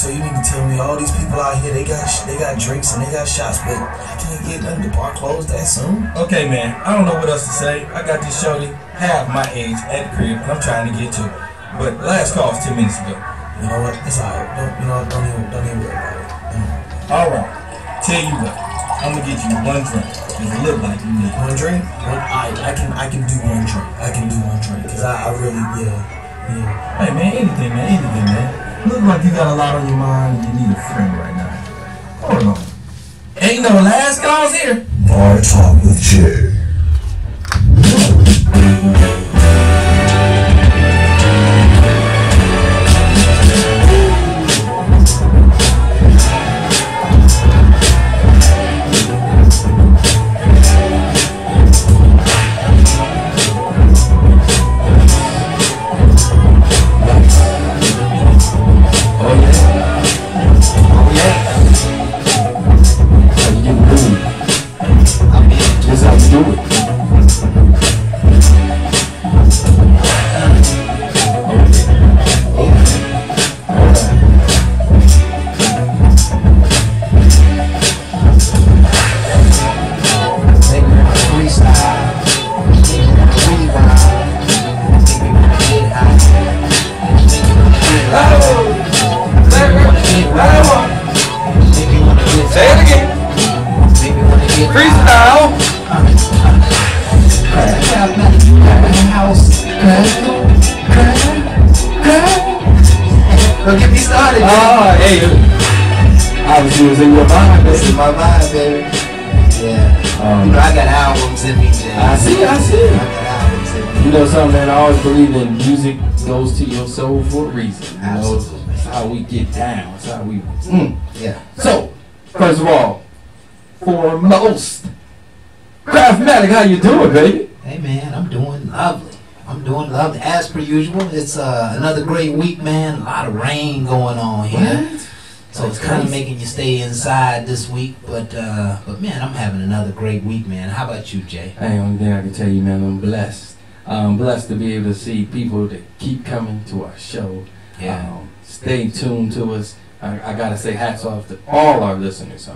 So you mean to tell me all these people out here, they got drinks and they got shots, but I can't get nothing. The bar closed that soon? Okay, man. I don't know what else to say. I got this shorty half my age at the crib, and I'm trying to get to it. But last call was 10 minutes ago. You know what? It's alright. Don't even worry about it. Alright. Tell you what. I'm gonna get you one drink. It look like you need one drink. I can do one drink. I can do one drink because I really yeah. Hey man, anything man. Look like you got a lot on your mind. You need a friend right now. Hold on. Ain't no last calls here. Bar Talk with Jay. Don't get me started, man. Oh, hey. Obviously, it was in your mind, This is my mind, baby. Yeah. You know, I got albums in me, Jay. I see. I got albums in me. You know something, man? I always believe in music goes to your soul for a reason. You know, it's how we get down. It's how we. Yeah. So, first of all, foremost, Craftmatic, how you doing, baby? Hey, man, I'm doing lovely. As per usual. It's another great week, man. A lot of rain going on here. What? So it's kind of making you stay inside this week. But man, I'm having another great week, man. How about you, Jay? Hey, only thing I can tell you, man, I'm blessed. I'm blessed to be able to see people that keep coming to our show. Yeah. Stay tuned to us. I got to say hats off to all our listeners.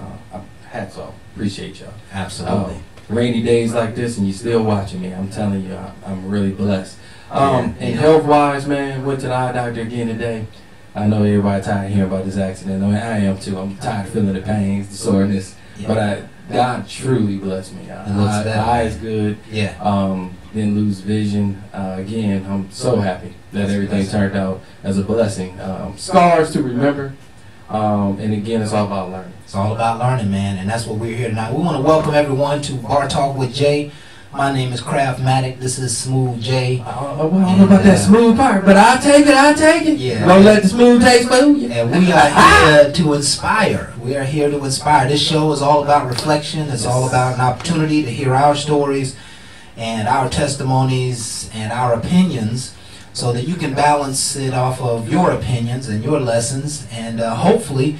Hats off. Appreciate y'all. Absolutely. Rainy days like this and you still watching me, I'm telling you, I'm really blessed. And health-wise, man, went to the eye doctor again today. I know everybody tired of hearing about this accident. I mean, I am too. I'm tired of feeling the pains, the soreness. Yeah. But God truly blessed me. The eye is good. Yeah. Didn't lose vision. Again, I'm so happy that everything turned out as a blessing. Scars to remember. And again, it's all about learning. It's all about learning, man, and that's what we're here tonight. We want to welcome everyone to Bar Talk with Jay. My name is Craftmatic. This is Smooth Jay. I don't know about that smooth part, but I'll take it. Yeah. Gonna let the smooth taste food. And we are here to inspire. We are here to inspire. This show is all about reflection. It's all about an opportunity to hear our stories and our testimonies and our opinions, so that you can balance it off of your opinions and your lessons, and hopefully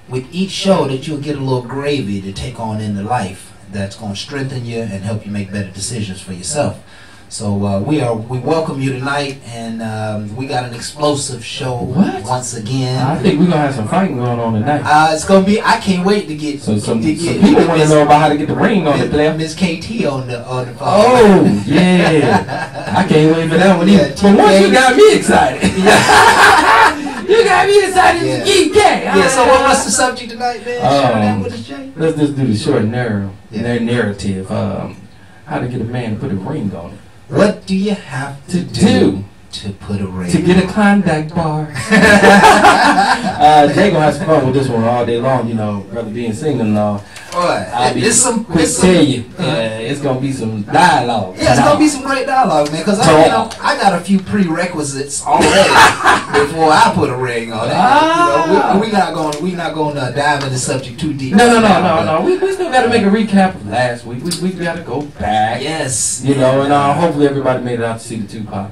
with each show that you'll get a little gravy to take on into life that's going to strengthen you and help you make better decisions for yourself. So we welcome you tonight, and we got an explosive show once again. I think we're gonna have some fighting going on tonight. It's gonna be. I can't wait to get. Some people want to know about how to get the ring on the player. Miss KT on the phone. Oh yeah, I can't wait for that one either. But once you got me excited. You got me excited. Yeah. So what's the subject tonight, man? Let's just do the short narrative. How to get a man to put a ring on it. What do you have to do to put a ring to get a Klondike bar? Jay gonna have some fun with this one all day long, you know, brother being single and all. It's gonna be some dialogue. Yeah, it's gonna be some great dialogue, man. Because I got a few prerequisites already before I put a ring on it. We're not gonna dive into the subject too deep. No. We still gotta make a recap of last week. We gotta go back. Yes. You know, and hopefully everybody made it out to see the Tupac.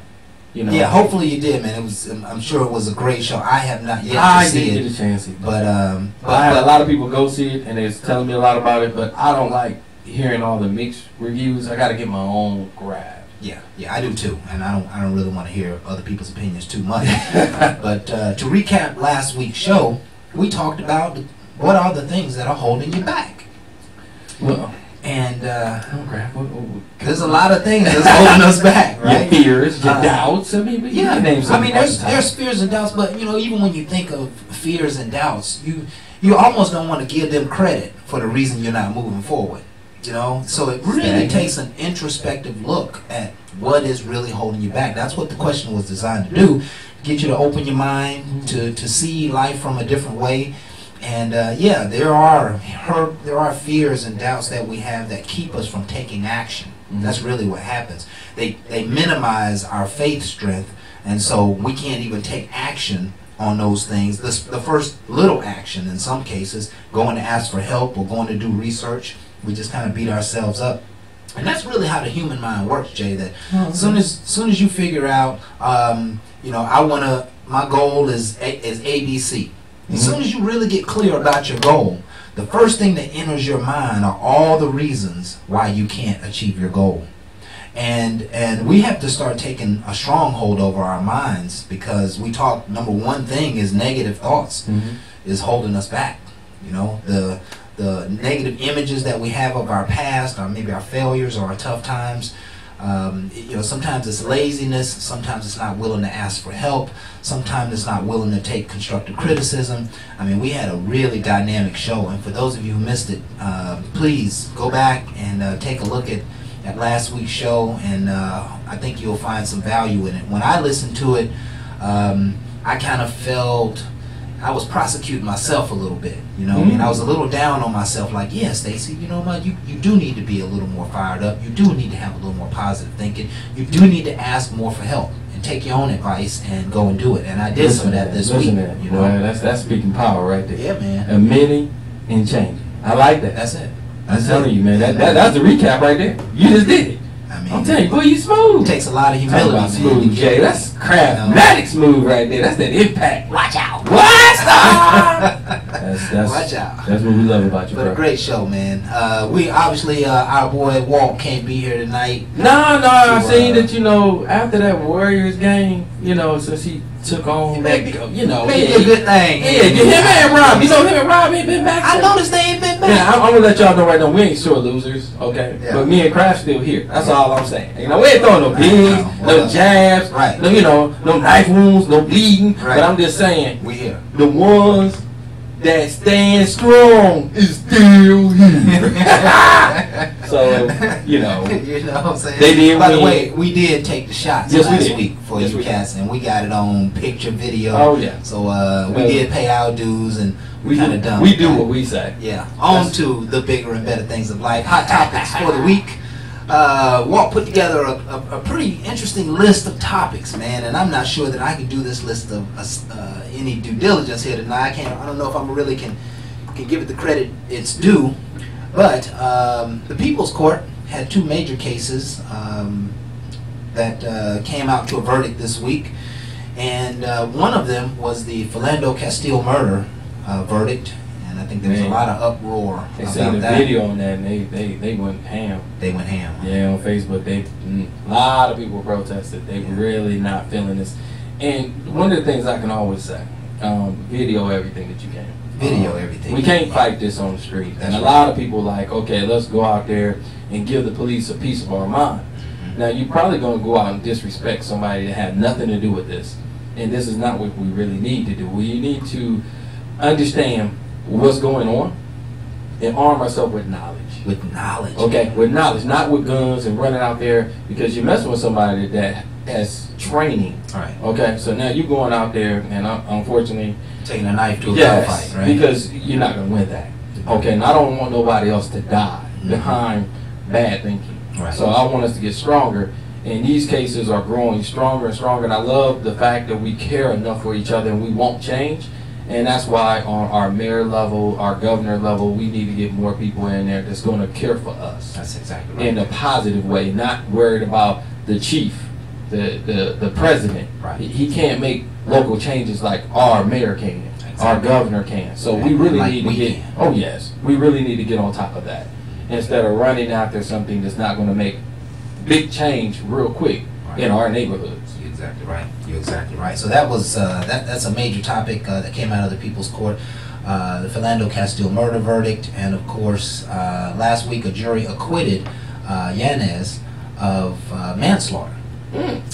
You know. Yeah, hopefully you did, man. It was. I'm sure it was a great show. I have not yet to see it. I didn't get a chance to see it. But I had a lot of people go see it, and they're telling me a lot about it. But I don't like hearing all the mixed reviews. I got to get my own grab. Yeah, I do too, and I don't really want to hear other people's opinions too much. But to recap last week's show, we talked about what are the things that are holding you back. Well, and there's a lot of things that's holding us back, right? Your fears, your doubts. I mean, yeah. I mean, there's fears and doubts, but you know, even when you think of fears and doubts, you almost don't want to give them credit for the reason you're not moving forward. You know, so it really takes an introspective look at what is really holding you back. That's what the question was designed to do, get you to open your mind to see life from a different way. And yeah, there are fears and doubts that we have that keep us from taking action. That's really what happens. They minimize our faith strength, and so we can't even take action on those things. The first little action, in some cases, going to ask for help or going to do research, we just kind of beat ourselves up. And that's really how the human mind works, Jay. That as soon as you figure out, you know, my goal is ABC. As soon as you really get clear about your goal, the first thing that enters your mind are all the reasons why you can't achieve your goal. And we have to start taking a stronghold over our minds, because we talk, number one thing is negative thoughts is holding us back. You know, the negative images that we have of our past, or maybe our failures or our tough times. You know, sometimes it's laziness, sometimes it's not willing to ask for help, sometimes it's not willing to take constructive criticism. I mean, we had a really dynamic show, and for those of you who missed it, please go back and take a look at last week's show, and I think you'll find some value in it. When I listened to it, I kind of felt I was prosecuting myself a little bit, you know. I mean, I was a little down on myself, like, yeah, Stacy, you know what, you do need to be a little more fired up. You do need to have a little more positive thinking. You do need to ask more for help and take your own advice and go and do it. And I did some of that this week. You know, well, that's speaking power right there. Yeah, man. Admitting and changing. I like that. That's it. I'm telling you, man. That's the recap right there. You just did it. I mean, I'm telling you, boy, you smooth. It takes a lot of humility, man. Smooth, Jay. That's craftmatic smooth right there. That's that impact. Watch out. Watch out. That's what we love about you, but bro. A great show, man. We obviously, our boy Walt can't be here tonight. No, I seen that, you know, after that Warriors game, you know, since he took on that, you know, maybe a good thing. Yeah, him and Rob. You know, him and Rob ain't been back. I noticed they ain't been back. Yeah, I'm gonna let y'all know right now, we ain't sure losers, okay? Yeah. But me and Kraft still here. That's all I'm saying. You know, we ain't throwing no pigs, no jabs, no, you know, no knife wounds, no bleeding. Right. But I'm just saying, we here. The ones that stand strong is still here. So, you know what I'm saying? They did. By the way, we did take the shots last week for you cats, and we got it on picture, video. Oh yeah. So we did pay our dues, and we kind of done. We do what we say. Yeah. On to the bigger and better things of life. Hot topics for the week. Walt put together a pretty interesting list of topics, man, and I'm not sure that I can do this list of any due diligence here tonight. I don't know if I really can give it the credit it's due, but the People's Court had two major cases that came out to a verdict this week, and one of them was the Philando Castile murder verdict. I think there was a lot of uproar they about seen the that. video on that, and they went ham. They went ham. Yeah, on Facebook, a lot of people protested. They were really not feeling this. And one of the things I can always say, video everything that you can. Video everything. We can't fight this on the street. And a lot of people like, okay, let's go out there and give the police a piece of our mind. Now, you're probably going to go out and disrespect somebody that had nothing to do with this. And this is not what we really need to do. We need to understand what's going on and arm ourselves with knowledge. With knowledge. Okay, with knowledge, not with guns and running out there, because you're messing with somebody that has training. All right. Okay, so now you're going out there and unfortunately taking a knife to a gunfight, right? Because you're not going to win that. Okay, and I don't want nobody else to die behind bad thinking. Right. So I want us to get stronger. And these cases are growing stronger and stronger. And I love the fact that we care enough for each other and we won't change. And that's why on our mayor level, our governor level, we need to get more people in there that's going to care for us. That's exactly right. In a positive way, not worried about the chief, the president. Right. He can't make local changes like our mayor can, exactly. Our governor can. So we really need to get, oh yes, we really need to get on top of that. Instead of running after something that's not going to make big change real quick in our neighborhoods. You're exactly right. You're exactly right. So that was that's a major topic that came out of the People's Court. The Philando Castile murder verdict, and of course, last week a jury acquitted Yanez of manslaughter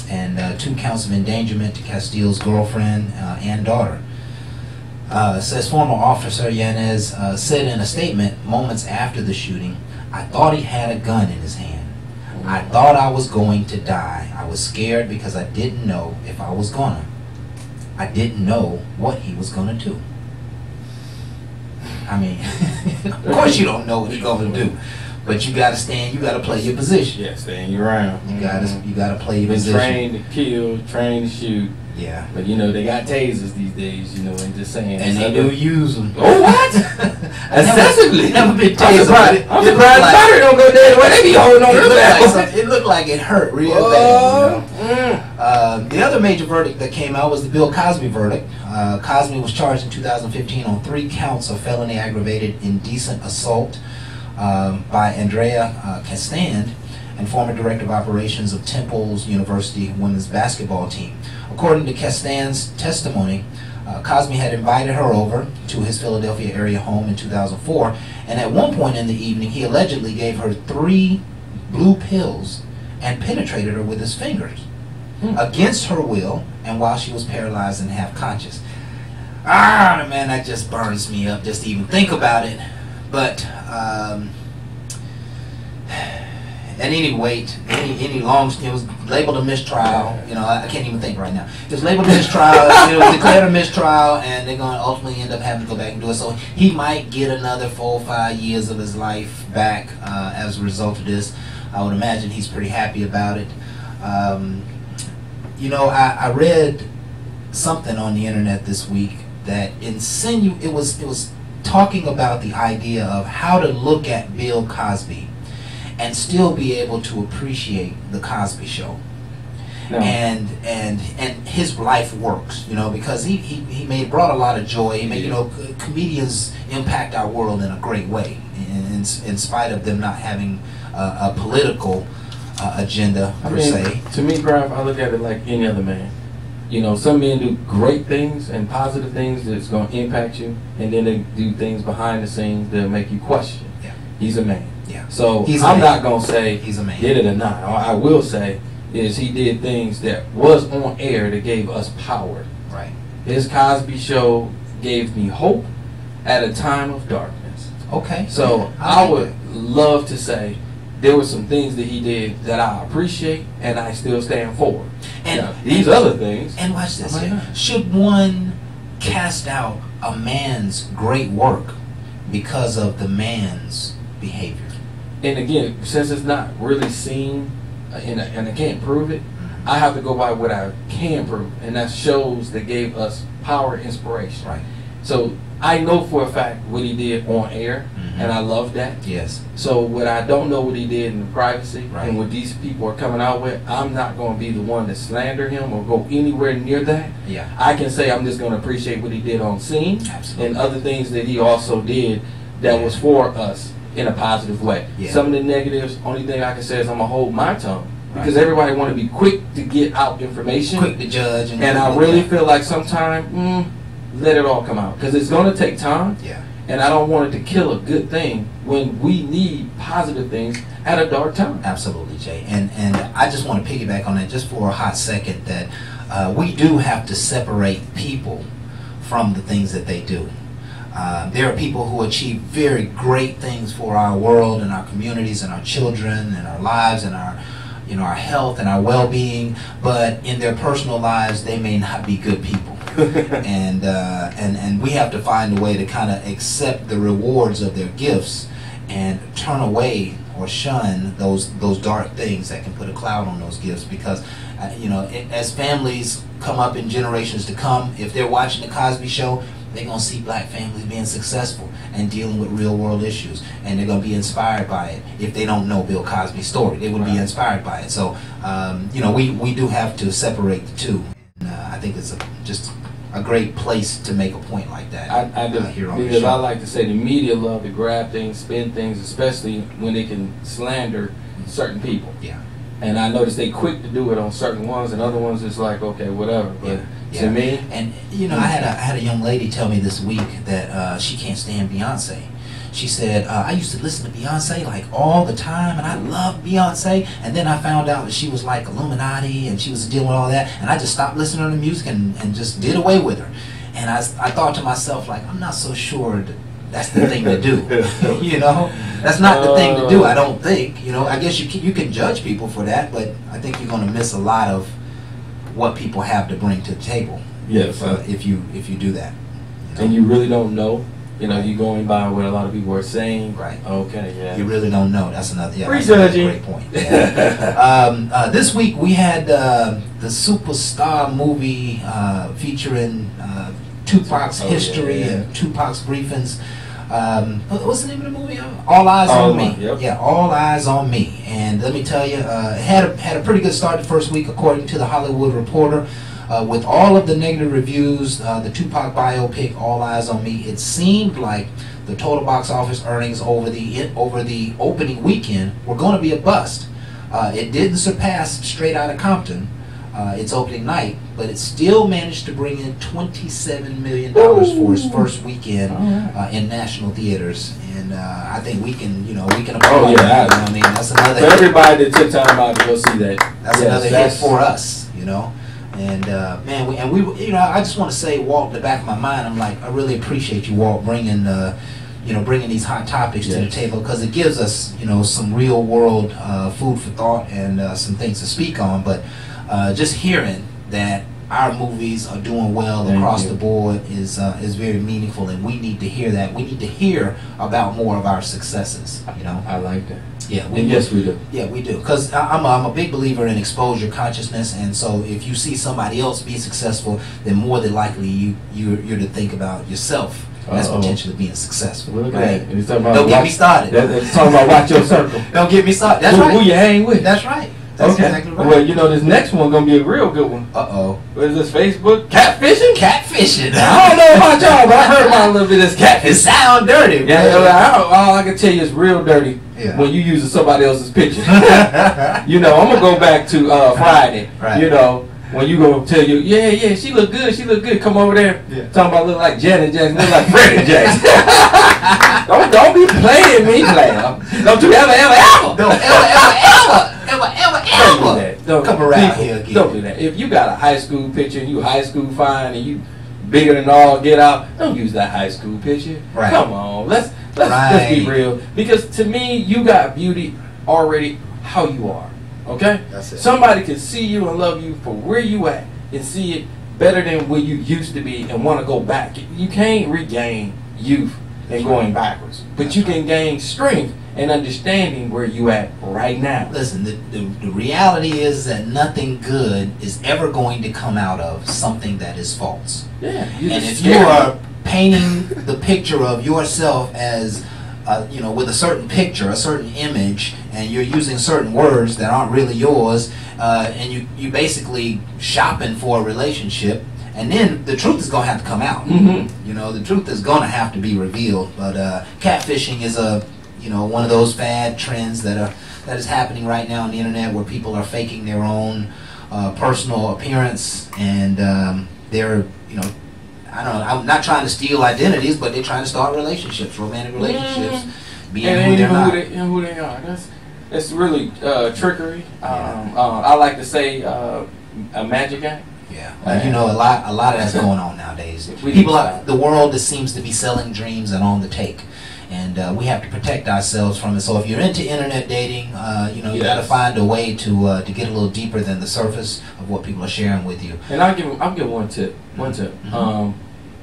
and 2 counts of endangerment to Castile's girlfriend and daughter. Says former officer Yanez said in a statement moments after the shooting, "I thought he had a gun in his hand. I thought I was going to die. I was scared because I didn't know if I was gonna. I didn't know what he was gonna do." I mean, of course you don't know what he's going to do, but you got to stand. You got to play your position. Yeah, stand your ground. You got to play your position. Trained to kill, trained to shoot. Yeah. But you know they got tasers these days. You know, and just saying. And they do use them. Oh what? Excessively. Never been I'm tasered. surprised. I'm surprised battery don't go dead. Why they be holding on to that? It looked like it hurt real bad. You know? The other major verdict that came out was the Bill Cosby verdict. Cosby was charged in 2015 on 3 counts of felony aggravated indecent assault by Andrea Castand, and former director of operations of Temple's University women's basketball team. According to Castand's testimony, Cosby had invited her over to his Philadelphia area home in 2004, and at one point in the evening he allegedly gave her 3 blue pills and penetrated her with his fingers against her will and while she was paralyzed and half conscious. Man, that just burns me up just to even think about it. But at any rate, any long, it was labeled a mistrial. You know, I can't even think right now. It was labeled a mistrial. It was declared a mistrial, and they're going to ultimately end up having to go back and do it. So he might get another 4 or 5 years of his life back as a result of this. I would imagine he's pretty happy about it. You know, I read something on the internet this week that it was talking about the idea of how to look at Bill Cosby and still be able to appreciate the Cosby Show. No. And his life works, you know, because he brought a lot of joy. He made, you know, comedians impact our world in a great way, in spite of them not having a political agenda per se. To me, Graf, I look at it like any other man. You know, some men do great things and positive things that's going to impact you, and then they do things behind the scenes that make you question. Yeah. He's a man. Yeah. So I'm not going to say he's a man. Did it or not. All I will say is he did things that was on air that gave us power. Right. His Cosby Show gave me hope at a time of darkness. Okay. So I would love to say there were some things that he did that I appreciate and I still stand for. And now, these other things. And watch this. Should one cast out a man's great work because of the man's behavior? And again, since it's not really seen and I can't prove it, I have to go by what I can prove, and that's shows that gave us power and inspiration. Right. So I know for a fact what he did on air, and I love that. Yes. So what I don't know what he did in privacy, right, and what these people are coming out with, I'm not going to be the one to slander him or go anywhere near that. Yeah. I can say I'm just going to appreciate what he did on scene. Absolutely. And other things that he also did that was for us in a positive way. Yeah. Some of the negatives, only thing I can say is I'm going to hold my tongue. Because everybody want to be quick to get out information. Quick to judge. And I really feel like sometimes, let it all come out. Because it's going to take time. Yeah. And I don't want it to kill a good thing when we need positive things at a dark time. Absolutely, Jay. And I just want to piggyback on that just for a hot second, that we do have to separate people from the things that they do. There are people who achieve very great things for our world and our communities and our children and our lives and our health and our well-being, but in their personal lives they may not be good people. and we have to find a way to kind of accept the rewards of their gifts and turn away or shun those dark things that can put a cloud on those gifts, because as families come up in generations to come, if they're watching the Cosby Show, they're going to see black families being successful and dealing with real world issues, and they're going to be inspired by it. If they don't know Bill Cosby's story, they would be inspired by it. So we do have to separate the two. And, I think it's just a great place to make a point like that. I do, here on because the show. I like to say the media love to grab things, spin things, especially when they can slander certain people. Yeah. And I noticed they quick to do it on certain ones, and other ones it's like, okay, whatever. But to me, and you know, I had a young lady tell me this week that she can't stand Beyonce. She said, I used to listen to Beyonce like all the time, and I loved Beyonce, and then I found out that she was like Illuminati, and she was dealing with all that, and I just stopped listening to the music and just did away with her. And I thought to myself, like, I'm not so sure that's the thing to do. You know, that's not the thing to do, I don't think. You know, I guess you can judge people for that, but I think you're going to miss a lot of what people have to bring to the table. Yes, if you do that. You know? And you really don't know. You know, you're going by what a lot of people are saying. Right. Okay, yeah. You really don't know. That's another, that's another great point. Yeah. This week we had the Superstar movie featuring Tupac's history and Tupac's briefings. What's the name of the movie? All Eyes on Me. Yep. Yeah, All Eyes on Me. And let me tell you, it had a pretty good start the first week, according to the Hollywood Reporter. With all of the negative reviews, the Tupac biopic, All Eyes on Me, it seemed like the total box office earnings over the opening weekend were going to be a bust. It didn't surpass Straight Outta Compton, its opening night, but it still managed to bring in $27 million for its first weekend in national theaters. And I think we can applaud. Oh, yeah. You know what I mean? That's another For everybody that took time out to go see that. That's another hit for us, you know. And man, we you know, I just want to say, Walt, in the back of my mind, I'm like, I really appreciate you, Walt, bringing bringing these hot topics to the table, because it gives us, you know, some real world food for thought and some things to speak on. But just hearing that our movies are doing well across the board is very meaningful, and we need to hear that. We need to hear about more of our successes. You know, I like that. Yeah, yes, we do. Yeah, we do. Because I'm a big believer in exposure consciousness, and so if you see somebody else be successful, then more than likely you're to think about yourself as potentially being successful. Look right? at that. Don't get me started. It's talking about watch your circle. Don't get me started. That's right. Who you hang with? That's right. That's exactly right. Well, you know, this next one gonna be a real good one. What is this, Facebook? Catfishing? Catfishing. I don't know about y'all, but I heard about a little bit of this catfish. It sound dirty, man. Yeah, all I can tell you is real dirty when you using somebody else's picture. You know, I'm gonna go back to Friday. Right. You know, when you gonna tell you, yeah, she look good, come over there. Yeah. Talking about look like Janet Jackson, look like Freddie Jackson. don't be playing me, player. Don't you ever. Don't ever come around here again. Don't do that. If you got a high school picture and you high school fine and you bigger than all get out, don't use that high school picture. Right. Come on, let's be real. Because to me, you got beauty already how you are. Okay? That's it. Somebody can see you and love you for where you at and see it better than where you used to be and want to go back. You can't regain youth and going backwards, but you can gain strength and understanding where you at right now. Listen, the reality is that nothing good is ever going to come out of something that is false. Yeah. And if you are painting the picture of yourself as you know, with a certain picture, a certain image, and you're using certain words that aren't really yours, and you basically shopping for a relationship, and then the truth is going to have to come out. You know, the truth is going to have to be revealed. But catfishing is one of those fad trends that is happening right now on the internet, where people are faking their own personal appearance, and they're, you know, I don't know, I'm not trying to steal identities, but they're trying to start relationships, romantic relationships, being who they're not. Who they are. That's really trickery. I like to say a magic act. Yeah, you know, a lot of that's going on nowadays. The world just seems to be selling dreams and on the take, and we have to protect ourselves from it. So if you're into internet dating, you know, you got to find a way to get a little deeper than the surface of what people are sharing with you. And I'll give one tip.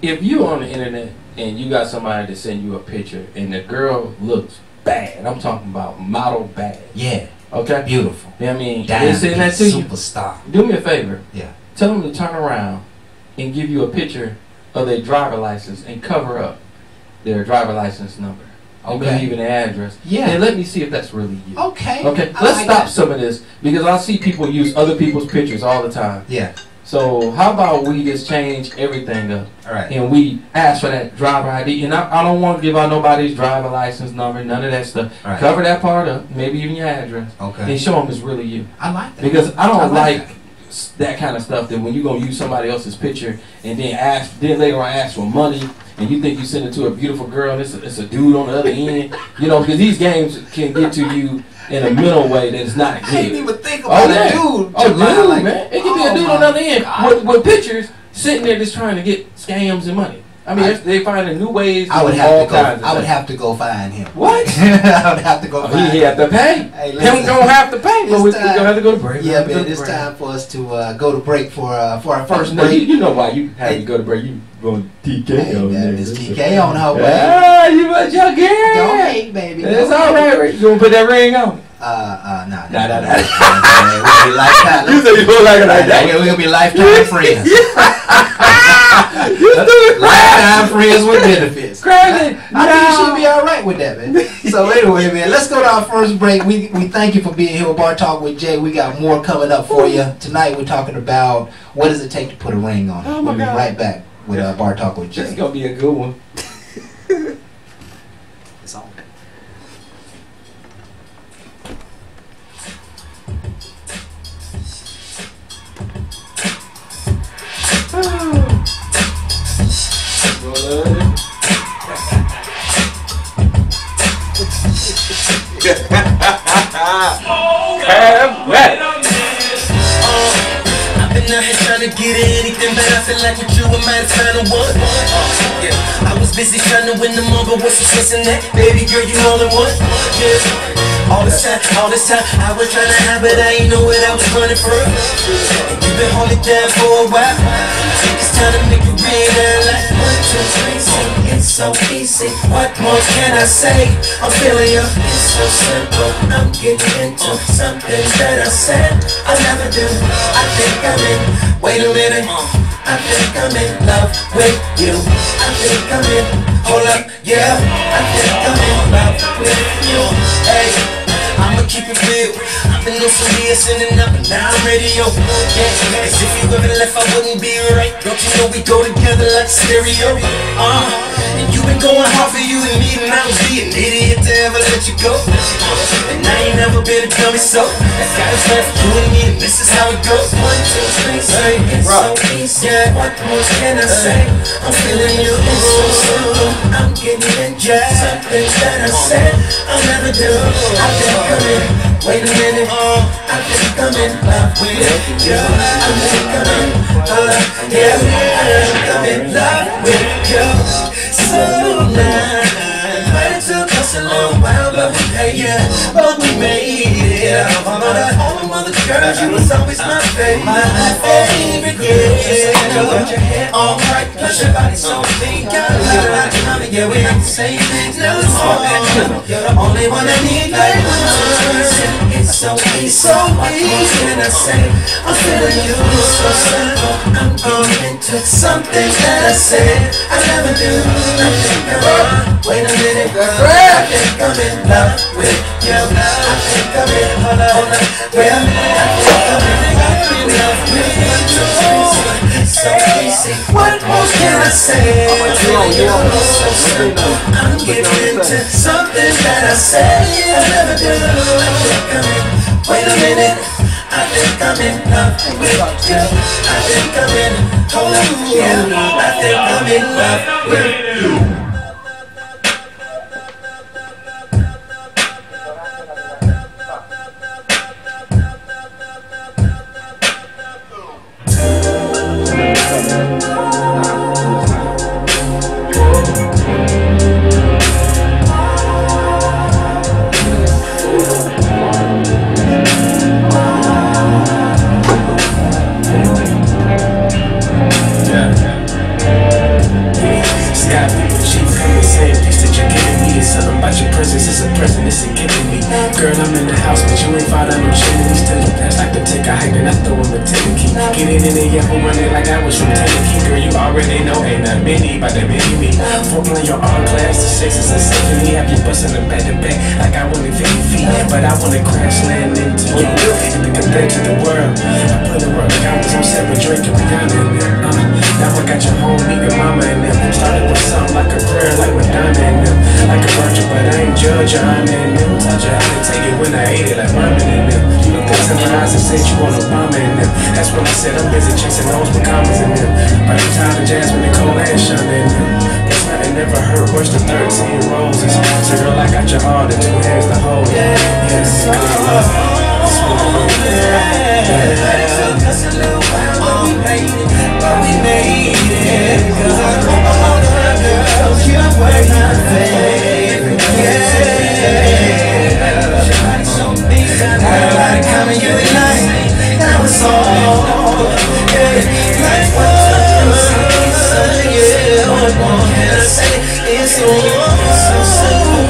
If you're on the internet and you got somebody to send you a picture and the girl looks bad, I'm talking about model bad. Yeah. Okay. Beautiful. You know what I mean? They send that to you. Superstar. Do me a favor. Yeah. Tell them to turn around and give you a picture of their driver license and cover up their driver license number. Okay. Maybe even the address. Yeah. And let me see if that's really you. Okay. Okay. Let's stop some of this, because I see people use other people's pictures all the time. Yeah. So how about we just change everything up? All right. And we ask for that driver ID. And I don't want to give out nobody's driver license number, none of that stuff. Right. Cover that part up, maybe even your address. Okay. And show them it's really you. I like that. Because I don't like that. that kind of stuff that when you're going to use somebody else's picture and then later on ask for money and you think you send it to a beautiful girl and it's a dude on the other end. You know, because these games can get to you in a mental way that is not good. I didn't even think about a dude. Man. It could be a dude on the other end with pictures sitting there just trying to get scams and money. I mean, they finding new ways. I would have to go find him. What? I would have to go find him. He have to pay. Hey, him don't have to pay, but we're going to have to go to break. Yeah, man, it's time for us to go to break for our first break. You know why you have to go to break. You going TK hey, on there. It's TK on her way. Ah, you but your girl. Don't hate, baby. It's all right, Rick. You going to put that ring on? Nah. We'll be lifetime. You said you don't like it like that. We're going to be lifetime friends. Lifetime friends with benefits. Crazy. I think you should be all right with that, man. So anyway, man, let's go to our first break. We thank you for being here with Bar Talk with Jay. We got more coming up for you. Tonight we're talking about what does it take to put a ring on it. Oh my We'll be God. right back with Bar Talk with Jay. This is going to be a good one. It's on. I've been out here trying to get anything, but I feel like with you I might have found a one. Yeah, I was busy trying to win them all, but what's the sense in that? Baby girl, you all in one. Yeah. All this time, I was trying to have it, I ain't know what I was running from. And you've been holding down for a while. It's time to make it real, like 1, 2, 3, sing. It's so easy, what more can I say? I'm feeling you, it's so simple. I'm getting into something that I said I never do. I think I'm in, wait a minute, I think I'm in love with you. I think I'm in, hold up, yeah, I think I'm in love with you. Hey, I'ma keep it real. I've been on some weird sending up and now I'm ready, yo. Yeah, as if you ever left, I wouldn't be right. Don't you know we go together like stereo? And you been going hard for you and me, and I would be an idiot to ever let you go. And I ain't never been a dummy, so that guy is left you and me, and this is how it goes. 1, 2, 3, say it's so easy. Yeah, what more can I say? I'm feeling you, it's so simple. I'm getting into something that I said I'll never do. I think I'm in, wait a minute, I think I'm in love with you. I think I'm in, hold up, yeah, I think I'm in love with you. So nice, but it took us a little while, but we made it, but we made it. All the other girls, you was always my favorite, yeah. You got your hair all right, plus your body so big. Got a lot of money, yeah, we have the same things. Now it's all that you're the only one I need, like it's so easy, what more can I say? I'm feeling you, it's so simple. I'm getting into something that I said I never do. I think I'm in, wait a minute, I think I'm in love with you. I think I'm in, hold up, yeah, I think I'm in love with you. It's so easy, what more can I say? I'm feeling you, it's so simple. I'm getting into something that I said I never do. I think I'm in, wait a minute, I think I'm in love with you. I think I'm in, hold up, yeah, I think I'm in love with you. Girl, I'm in the house, but you ain't found out no chimneys. Tell your past like to take a hike, and I throw him a key. Get it in the air, running like I was from Tennessee. Girl, you already know, ain't nothing many about that mini me. Foreplay your art class, the sexes and symphony. Have you busting them back to back like I wanted 50 feet. But I wanna crash land into you and be compared to the world. I put the work like I was on 7 drinking. you want Obama in them. That's when I said I'm busy chasing those with commas in them. By the time the Jasmine, Nicole, and Shonda in them. It's nothing never hurt worse than 13 roses. So girl, I got your heart and 2 hands to hold. Yes, good love. But we made it. Cause I know all the girls, you were my favorite. Yeah. Everybody coming, you and I. That was all. Yeah. Like yeah. What more can I say? It's so soon.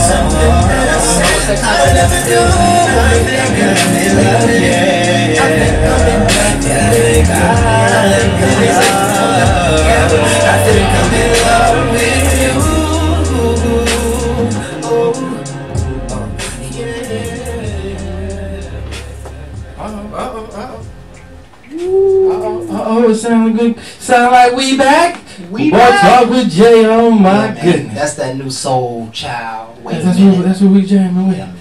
Something else I would never do. I think I'm in love, yeah. I think I'm in love, yeah. I think I'm in love with you. Oh, it sound good. Sound like we back. We Boy, back. talk with Jay. Oh my Yeah, man. goodness. That's that new soul child. Wait a That's minute. what we jamming with. Yeah, man.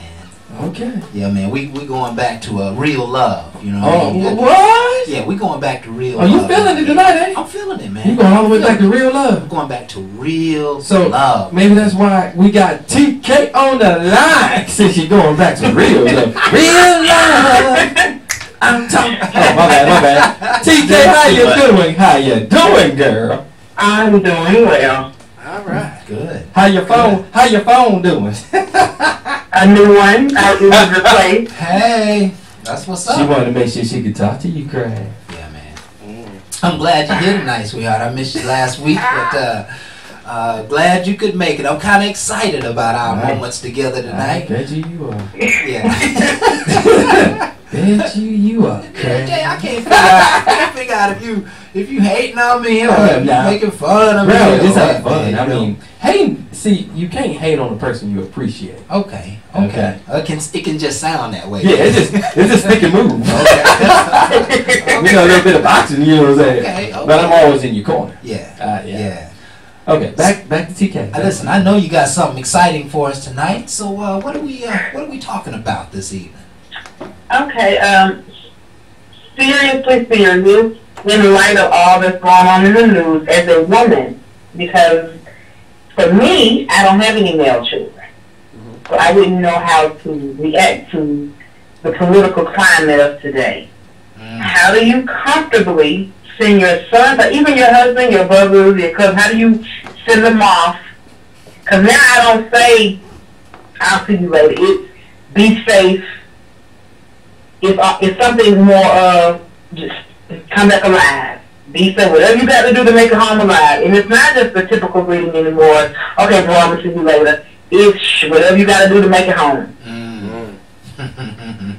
Okay. Yeah, man. We going back to real love. You know what I Oh, mean? what? Yeah, we going back to real Oh, love. you feeling it tonight, eh? I'm feeling it, man. You going all the way back to real love? I'm going back to real So love. maybe that's why we got TK on the line. Since you're going back to real love. Real love. I'm talking. Oh, my bad. TK, how you doing? How you doing, girl? I'm doing well. All right. Good. How your phone doing? A new one. It was replaced. Hey, that's what's up. She wanted to make sure she could talk to you, Craig. Yeah, man. I'm glad you're here tonight, sweetheart. I missed you last week, but glad you could make it. I'm kind of excited about our moments together I tonight. bet you are. Yeah. Bet you are, Jay, Craig. I can't figure out if you hating on me or if you Nah. making fun of me. Bro, or just what, have fun. man, I you know? mean, hating. See, you can't hate on the person you appreciate. Okay. Okay. It can just sound that way. Yeah, it's just stick and move. Okay. You know, a little bit of boxing, you know what I'm saying? Okay. But I'm always in your corner. Yeah. Yeah. Okay, back to TK. Listen, I know you got something exciting for us tonight. So what are we talking about this evening? Okay, seriously serious in light of all that's going on in the news as a woman, because for me, I don't have any male children. So I wouldn't know how to react to the political climate of today. How do you comfortably send your sons, or even your husband, your brothers, your cousins, how do you send them off? Because now I don't say, I'll see you later. It's be safe. It's something more of just come back alive. Be safe. Whatever you got to do to make it home alive. And it's not just the typical greeting anymore. Okay, bro, I'm going to see you later. It's whatever you got to do to make it home.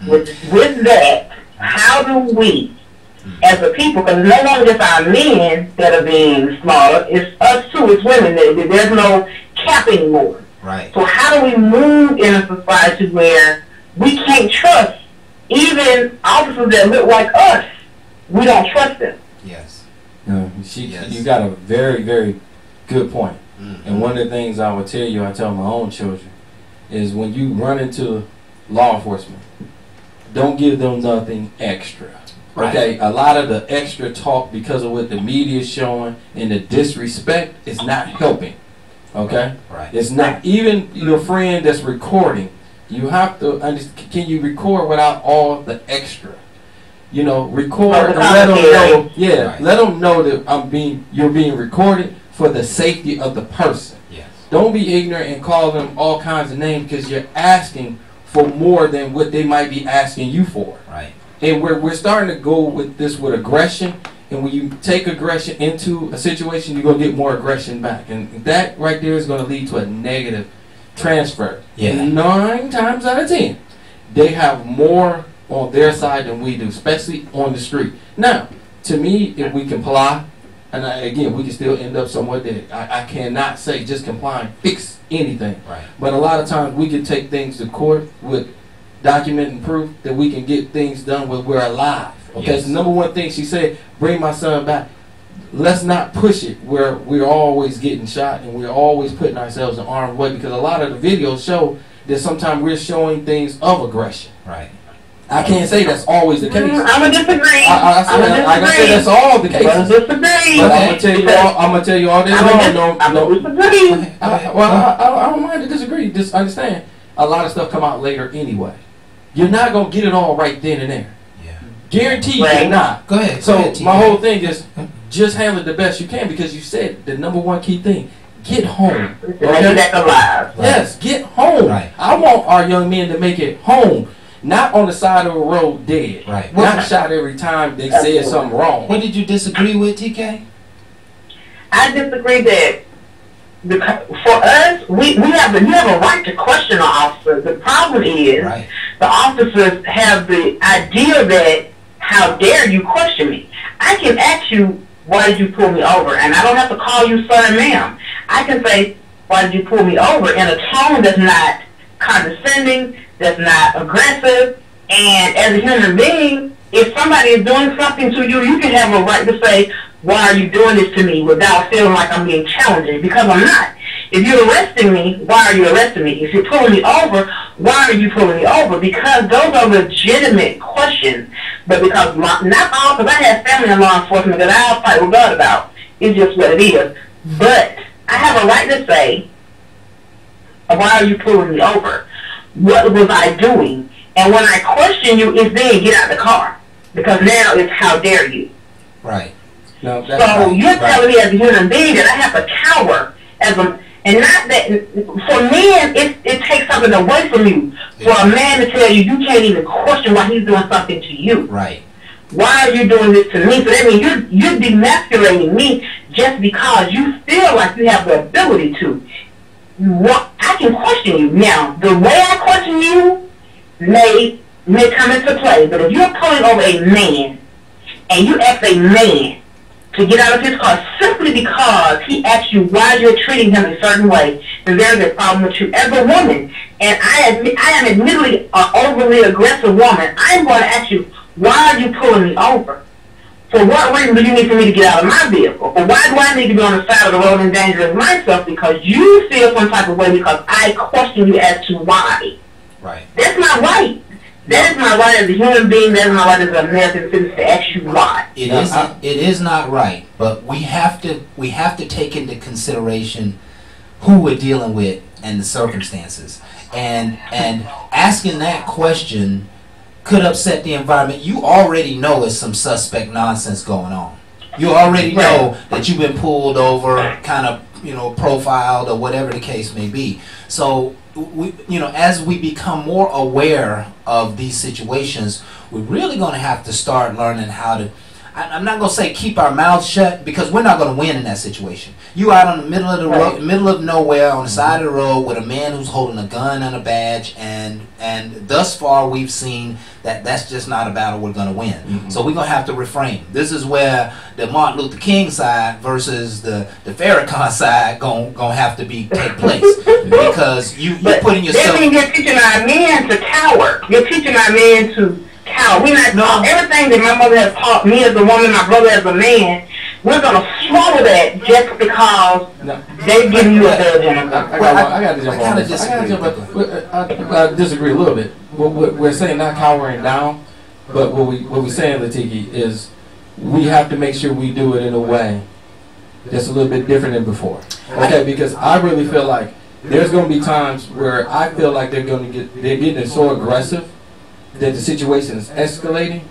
With that, how do we, as a people, because it's no longer just our men that are being smaller, it's us too, it's women. There's no cap anymore. Right. So how do we move in a society where we can't trust even officers that look like us? We don't trust them. Yes. No, Yes. You got a very, very good point. Mm-hmm. And one of the things I would tell you, I tell my own children, is when you run into law enforcement, don't give them nothing extra. Right. Okay, a lot of the extra talk because of what the media is showing and the disrespect is not helping. Okay, Right. it's not. Even your friend that's recording, you have to understand. Can you record without all the extra? You know, record and let them know. Yeah, Right. let them know that you're being recorded for the safety of the person. Yes. Don't be ignorant and call them all kinds of names because you're asking for more than what they might be asking you for. Right. And we're starting to go with this with aggression. And when you take aggression into a situation, you're going to get more aggression back. And that right there is going to lead to a negative transfer. Yeah. And 9 times out of 10, they have more on their side than we do, especially on the street. Now, to me, if we comply, and again, we can still end up somewhere that I cannot say just comply and fix anything. Right. But a lot of times we can take things to court with document and proof that we can get things done when we're alive. Okay, Yes. so number one thing she said, bring my son back. Let's not push it where we're always getting shot and we're always putting ourselves in harm's way, because a lot of the videos show that sometimes we're showing things of aggression. Right. I can't say that's always the case. I'm gonna disagree. I can say that's all the cases. I'm gonna disagree. But I'm gonna tell you all this. I'm gonna disagree. I don't mind to disagree. Just understand, a lot of stuff come out later anyway. You're not gonna get it all right then and there. Yeah. Guaranteed you're not. Go ahead. So go ahead, my whole thing is just handle it the best you can, because you said the number one key thing: get home. Okay? That's alive. Yes, get home. Right. I want our young men to make it home. Not on the side of the road dead. Right. Not shot every time they said something wrong. What did you disagree with, TK? I disagree that for us, you have a right to question the officers. The problem is the officers have the idea that how dare you question me. I can ask you, why did you pull me over? And I don't have to call you sir and ma'am. I can say, why did you pull me over, in a tone that's not condescending, that's not aggressive. And as a human being, if somebody is doing something to you, you can have a right to say, why are you doing this to me, without feeling like I'm being challenging, because I'm not. If you're arresting me, why are you arresting me? If you're pulling me over, why are you pulling me over? Because those are legitimate questions. But because not all, because I have family in law enforcement that I'll fight with God about. It's just what it is. But I have a right to say, why are you pulling me over? What was I doing? And when I question you, it's then get out of the car. Because now it's how dare you. Right. No, so you're telling me as a human being that I have to cower and not that for men it takes something away from you. For a man to tell you can't even question why he's doing something to you. Right. Why are you doing this to me? So that means you're demasculating me just because you feel like you have the ability to. I can question you. Now, the way I question you may come into play, but if you're pulling over a man and you ask a man to get out of his car simply because he asked you why you're treating him a certain way, then there's a problem with you as a woman. And I am admittedly an overly aggressive woman. I'm going to ask you, why are you pulling me over? For what reason do you need for me to get out of my vehicle? Or why do I need to be on the side of the road endangering myself? Because you feel some type of way because I question you as to why. Right. That's my right. That is my right as a human being. That is my right as an American citizen to ask you why. It is not right, but we have to take into consideration who we're dealing with and the circumstances. And asking that question could upset the environment. You already know there's some suspect nonsense going on. You already know that you've been pulled over, kind of, profiled or whatever the case may be. So, as we become more aware of these situations, we're really going to have to start learning how to, I'm not going to say keep our mouths shut, because we're not going to win in that situation. You out on the middle of the road, middle of nowhere, on the side of the road with a man who's holding a gun and a badge, and thus far we've seen that that's just not a battle we're going to win. Mm-hmm. So we're going to have to refrain. This is where the Martin Luther King side versus the Farrakhan side going to have to take place, because you're putting yourself. That means you're teaching our men to cower. You're teaching our men to cower. We're not taught everything that my mother has taught me as a woman, my brother as a man. We're going to swallow that just because they've given you a third generation. I got to jump on. I disagree a little bit. We're saying not cowering down, but what we're saying, Latiki, is we have to make sure we do it in a way that's a little bit different than before. Okay, because I really feel like there's going to be times where I feel like they're getting so aggressive that the situation is escalating,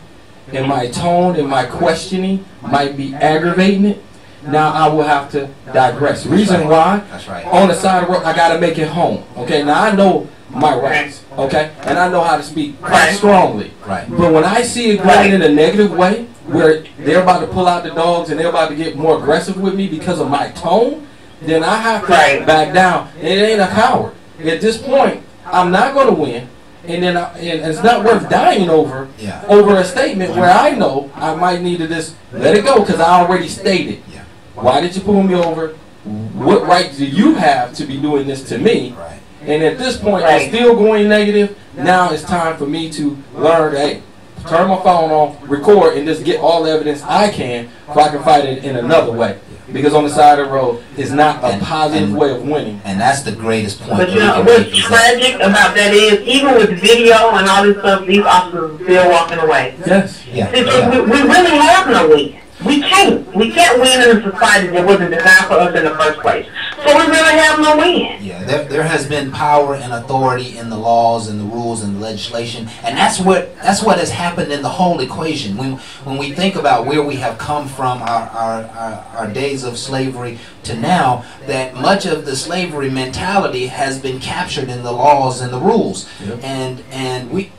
and my tone and my questioning might be aggravating it. Now I will have to digress. Reason why? That's right. On the side of the road, I got to make it home. Okay, now I know my rights. Okay, and I know how to speak quite strongly. Right. But when I see it going in a negative way, where they're about to pull out the dogs and they're about to get more aggressive with me because of my tone, then I have to back down. And it ain't a coward. At this point, I'm not going to win. And then and it's not worth dying over a statement where I know I might need to just let it go, because I already stated. Yeah. Why did you pull me over? What right do you have to be doing this to me? Right. And at this point, it's still going negative. Now it's time for me to learn, hey, turn my phone on, record, and just get all the evidence I can so I can fight it in another way. Because on the side of the road is not a positive way of winning. And that's the greatest point. But you know what's tragic about that is, even with video and all this stuff, these officers are still walking away. Yes. Yeah. We really have no win. We can't win in a society that wasn't designed for us in the first place. So we really have no win. Yeah, there has been power and authority in the laws and the rules and the legislation, and that's what has happened in the whole equation. When we think about where we have come from, our days of slavery to now, that much of the slavery mentality has been captured in the laws and the rules. Yep. And we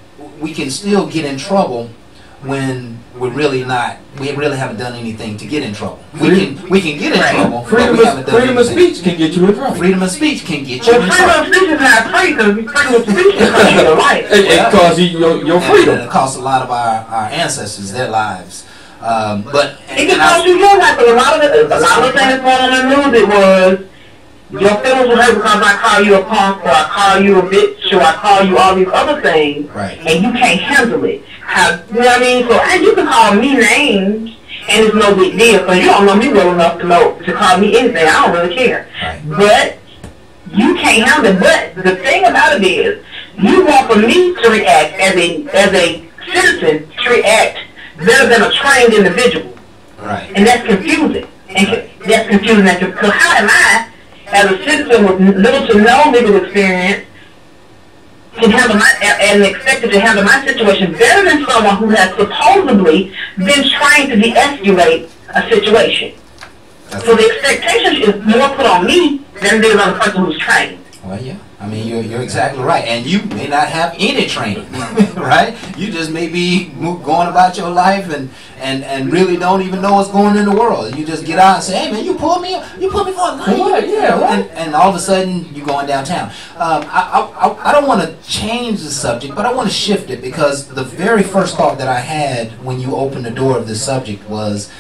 can still get in trouble when we really haven't done anything to get in trouble. We can get in trouble. Freedom of speech can get you in trouble. Freedom of speech can get you Well, in freedom trouble. of speech is not free, because freedom of speech is cost you your life. It costs you your freedom. And it costs a lot of our ancestors their lives. But It can cost you your life, but a lot of the things going on in the news, it was, your feelings were hurt because I call you a punk, or I call you a bitch, or I call you all these other things, Right. and you can't handle it. You know what I mean? So, and you can call me names, and it's no big deal, because you don't know me well enough to call me anything. I don't really care. Right. But you can't handle it. But the thing about it is, you want for me to react as a citizen, to react better than a trained individual. Right. And that's confusing. And that's confusing. Because how am I, as a citizen with little to no legal experience, can handle and expected to handle my situation better than someone who has supposedly been trying to de-escalate a situation? So the expectation is more put on me than it is on the person who's trained. Well, yeah. I mean, you're exactly right. And you may not have any training, right? You just may be going about your life and really don't even know what's going on in the world. You just get out and say, hey, man, you pulled me for a life. Yeah, right. And all of a sudden, you're going downtown. I don't want to change the subject, but I want to shift it, because the very first thought that I had when you opened the door of this subject was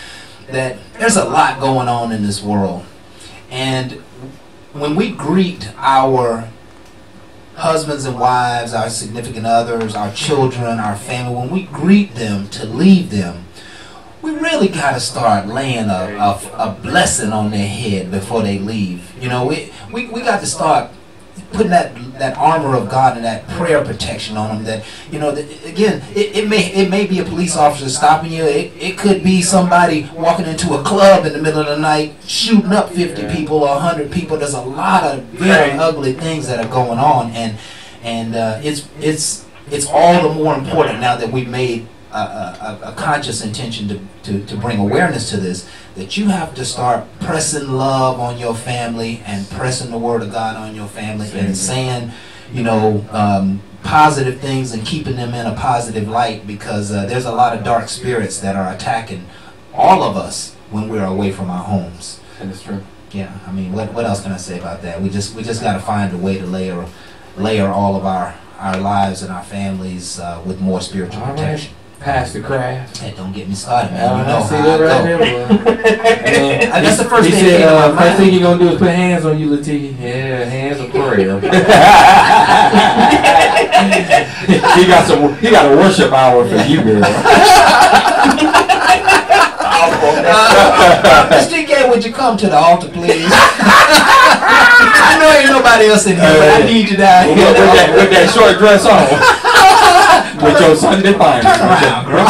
that there's a lot going on in this world. And when we greet our husbands and wives, our significant others, our children, our family, when we greet them to leave them, we really got to start laying a blessing on their head before they leave. You know, we got to start putting that armor of God and that prayer protection on them. That, you know, again, it may be a police officer stopping you. It could be somebody walking into a club in the middle of the night shooting up 50 people or 100 people. There's a lot of very ugly things that are going on, and it's all the more important now that we've made a conscious intention to bring awareness to this, that you have to start pressing love on your family and pressing the word of God on your family and saying, you know, positive things and keeping them in a positive light, because there's a lot of dark spirits that are attacking all of us when we're away from our homes. And it's true. Yeah, I mean, what else can I say about that? We just got to find a way to layer all of our lives and our families with more spiritual protection. Pass the craft. Hey, don't get me started, man. You know I see how that I right go. there, boy. That's the first he thing said, that came to my first mind. thing you're going to do is put hands on you, Latia. Yeah, hands of prayer. he got a worship hour for you, girl. Mr. K, would you come to the altar, please? I know ain't nobody else in here, but I need you down here. With that short dress on. With your Sunday finals. Turn around, girl.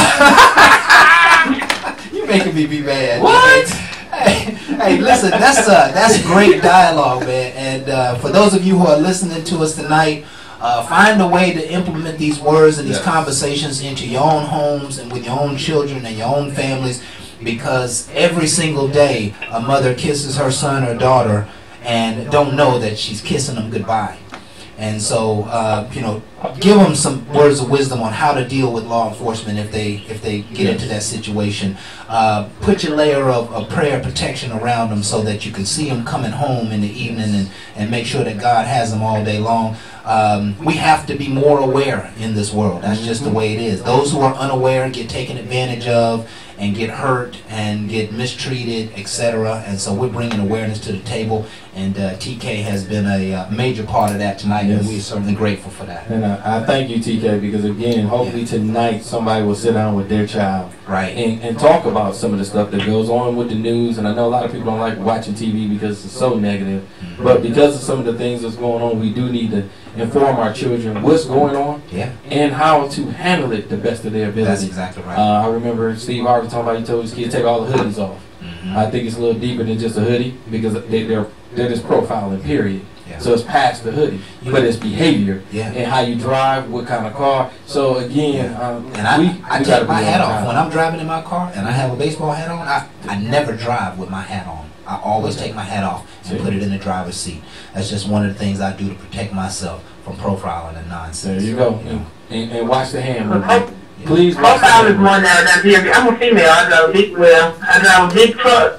You making me be mad. What? Hey, listen, that's great dialogue, man. And for those of you who are listening to us tonight, find a way to implement these words and these conversations into your own homes and with your own children and your own families, because every single day a mother kisses her son or daughter and don't know that she's kissing them goodbye. And so, you know, give them some words of wisdom on how to deal with law enforcement if they get into that situation. Put your layer of prayer protection around them so that you can see them coming home in the evening, and make sure that God has them all day long. We have to be more aware in this world. That's just the way it is. Those who are unaware get taken advantage of and get hurt and get mistreated, etc. And so we're bringing awareness to the table. And TK has been a major part of that tonight, Yes. and we're certainly grateful for that. And I thank you, TK, because again, hopefully tonight somebody will sit down with their child Right. and talk about some of the stuff that goes on with the news. And I know a lot of people don't like watching TV because it's so negative. But because of some of the things that's going on, we do need to inform our children what's going on Yeah. and how to handle it the best of their ability. That's exactly right. I remember Steve Harvey talking about he told his kids take all the hoodies off. I think it's a little deeper than just a hoodie because they're just profiling, period. Yeah. So it's past the hoodie, but it's behavior Yeah. and how you drive, what kind of car. So again, And I we take gotta my be hat on off. time. When I'm driving in my car and I have a baseball hat on, I never drive with my hat on. I always take my hat off and put it in the driver's seat. That's just one of the things I do to protect myself from profiling and nonsense. There you go. And watch the hand movement. Pro- Please watch the Profile hand is one movement. now. I'm a female. I drive a big truck.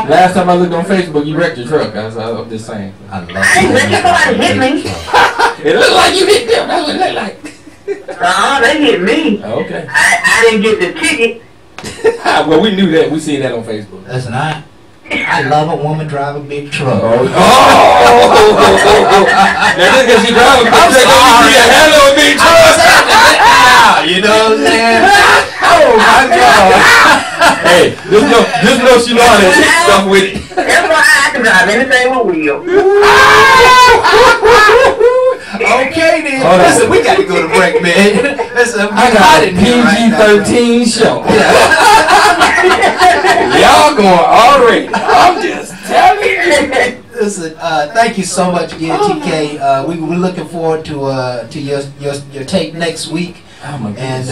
Last time I looked on Facebook, you wrecked your truck. I'm just saying. I love I ain't let somebody hit me. It looked like you hit them. That's what it looked like. They hit me. Okay. I didn't get the ticket. Well, we knew that. We seen that on Facebook. Listen, I love a woman drive a big truck. Oh! Now just because she drive a big truck, you can handle a big truck. You know what I'm saying? Oh my God! Hey, just know she know how to hit stuff with it. That's why I can drive anything with wheels. Okay then. Hold on. Listen, we got to go to break, man. Listen, I got a PG-13 show. Y'all going already. I'm just telling you. Listen, thank you so much again, TK. We're looking forward to your tape next week. Oh my And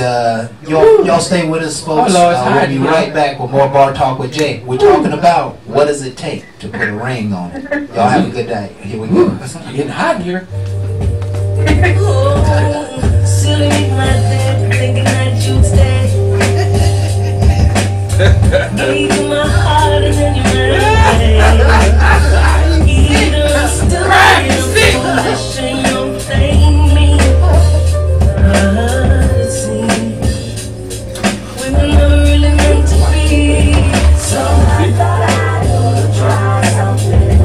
goodness. y'all stay with us, folks. Oh, Lord, it's We'll hot, be man. right back with more Bar Talk with Jay. We're talking about what does it take to put a ring on it. Y'all have a good day. Here we go. It's getting hot in here. Silly right there, thinking that you'd stay. Gave you my heart and then you ran away. Either still foolish and you don't thank me. It seems we were never really meant to be. So I thought I'd try something.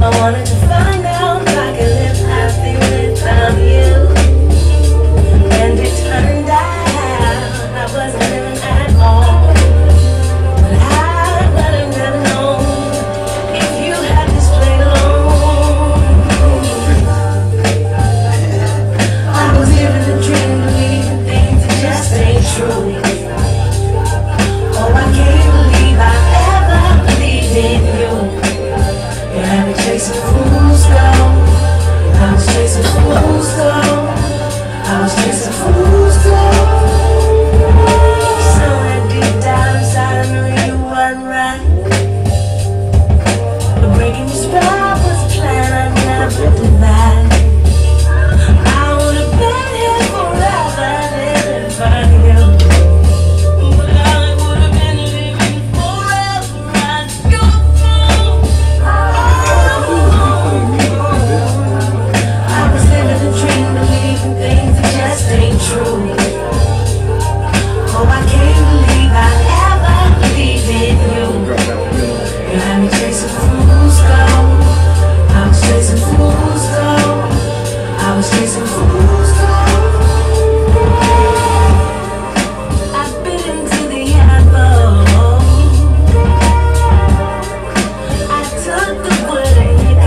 I wanted to find out if I could live happy without you. And it turned out I wasn't living at all. But I'd rather never known if you had this played alone. I was living the dream, believing things that just ain't true. Oh, I can't believe I ever believed in you. You had me chasing fool's gold. I was chasing fool's gold. I was chasing fool's gold. Somewhere deep down inside I knew you weren't right. But breaking your spell was a plan I never denied. I would have been here forever living for you. But I would have been living forever at your phone. I was living a dream, believing things that just ain't true. Oh, I can't believe I ever believed in you. You had me chasing fool's gold. I was chasing fool's gold. I was chasing fool's gold. I bit into the apple. I took the wood and you go.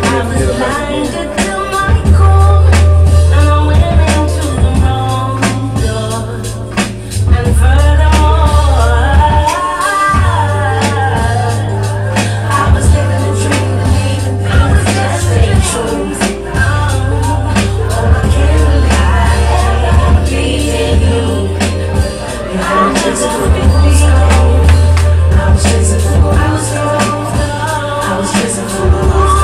I was blinded to my core, and I went into the wrong door. And furthermore, I was living a dream, believing things just ain't true. Oh, I can't believe I ever believed in you. I was chasing fool's gold. I was chasing fool's gold. I was chasing fool's gold.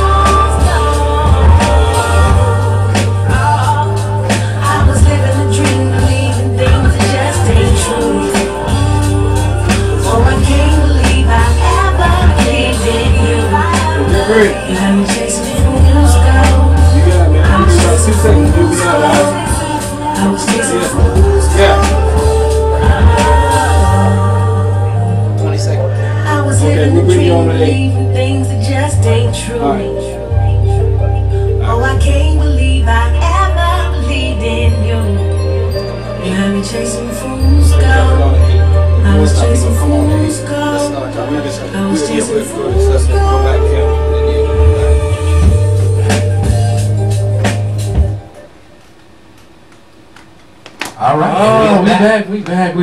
I was living a dream, believing things that just ain't true. Oh, I can't believe I ever believed in you. You had me chasing fool's gold. I was chasing fool's gold. I was chasing fool's gold. All right. Oh, we back.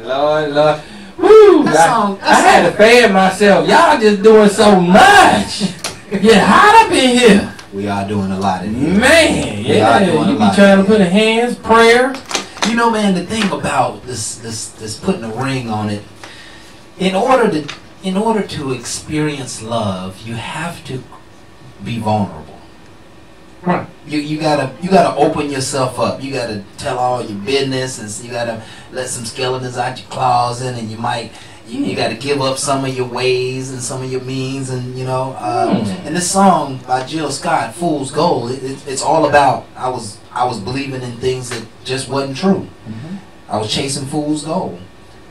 Lord. Woo! I had to fan myself. Y'all just doing so much. Get hot up in here. We are doing a lot in here. Man, yeah. You be trying to put a hands, prayer. You know, man, the thing about this putting a ring on it, in order to experience love, you have to be vulnerable. Right. You gotta open yourself up. You gotta tell all your business, and you gotta let some skeletons out your closet, and you gotta give up some of your ways and some of your means, and And this song by Jill Scott, "Fool's Gold," it's all about I was believing in things that just wasn't true. Mm-hmm. I was chasing fool's gold,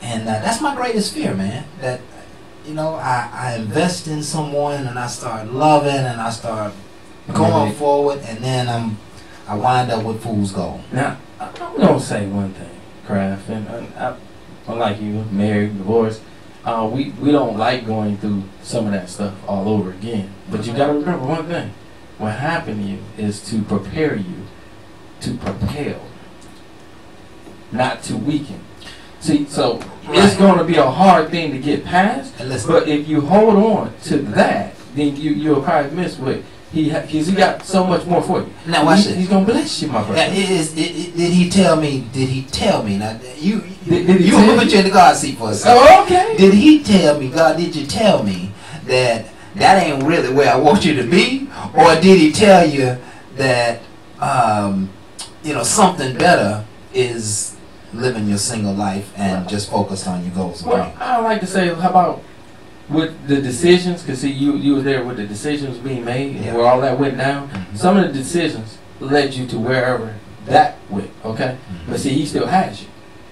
and that's my greatest fear, man. That I invest in someone, and I start loving, and I start going forward, and then I wind up with fool's gold. Now, I'm gonna say one thing, Kraft, and unlike you, married, divorced, we don't like going through some of that stuff all over again. But you gotta remember one thing: what happened to you is to prepare you to propel, not to weaken. See, so it's going to be a hard thing to get past. But if you hold on to that, then you'll probably miss what. He got so much more for you. Now watch this. He's gonna bless you, my brother. Did he tell me? Now you Did he put you in the God seat for a second. Oh, okay. Did he tell me? God, did you tell me that ain't really where I want you to be, or did he tell you that something better is living your single life and just focused on your goals? Well, I like to say, how about with the decisions, because see, you were there with the decisions being made and where all that went down. Mm-hmm. Some of the decisions led you to wherever that went, okay? Mm-hmm. But see, he still has you.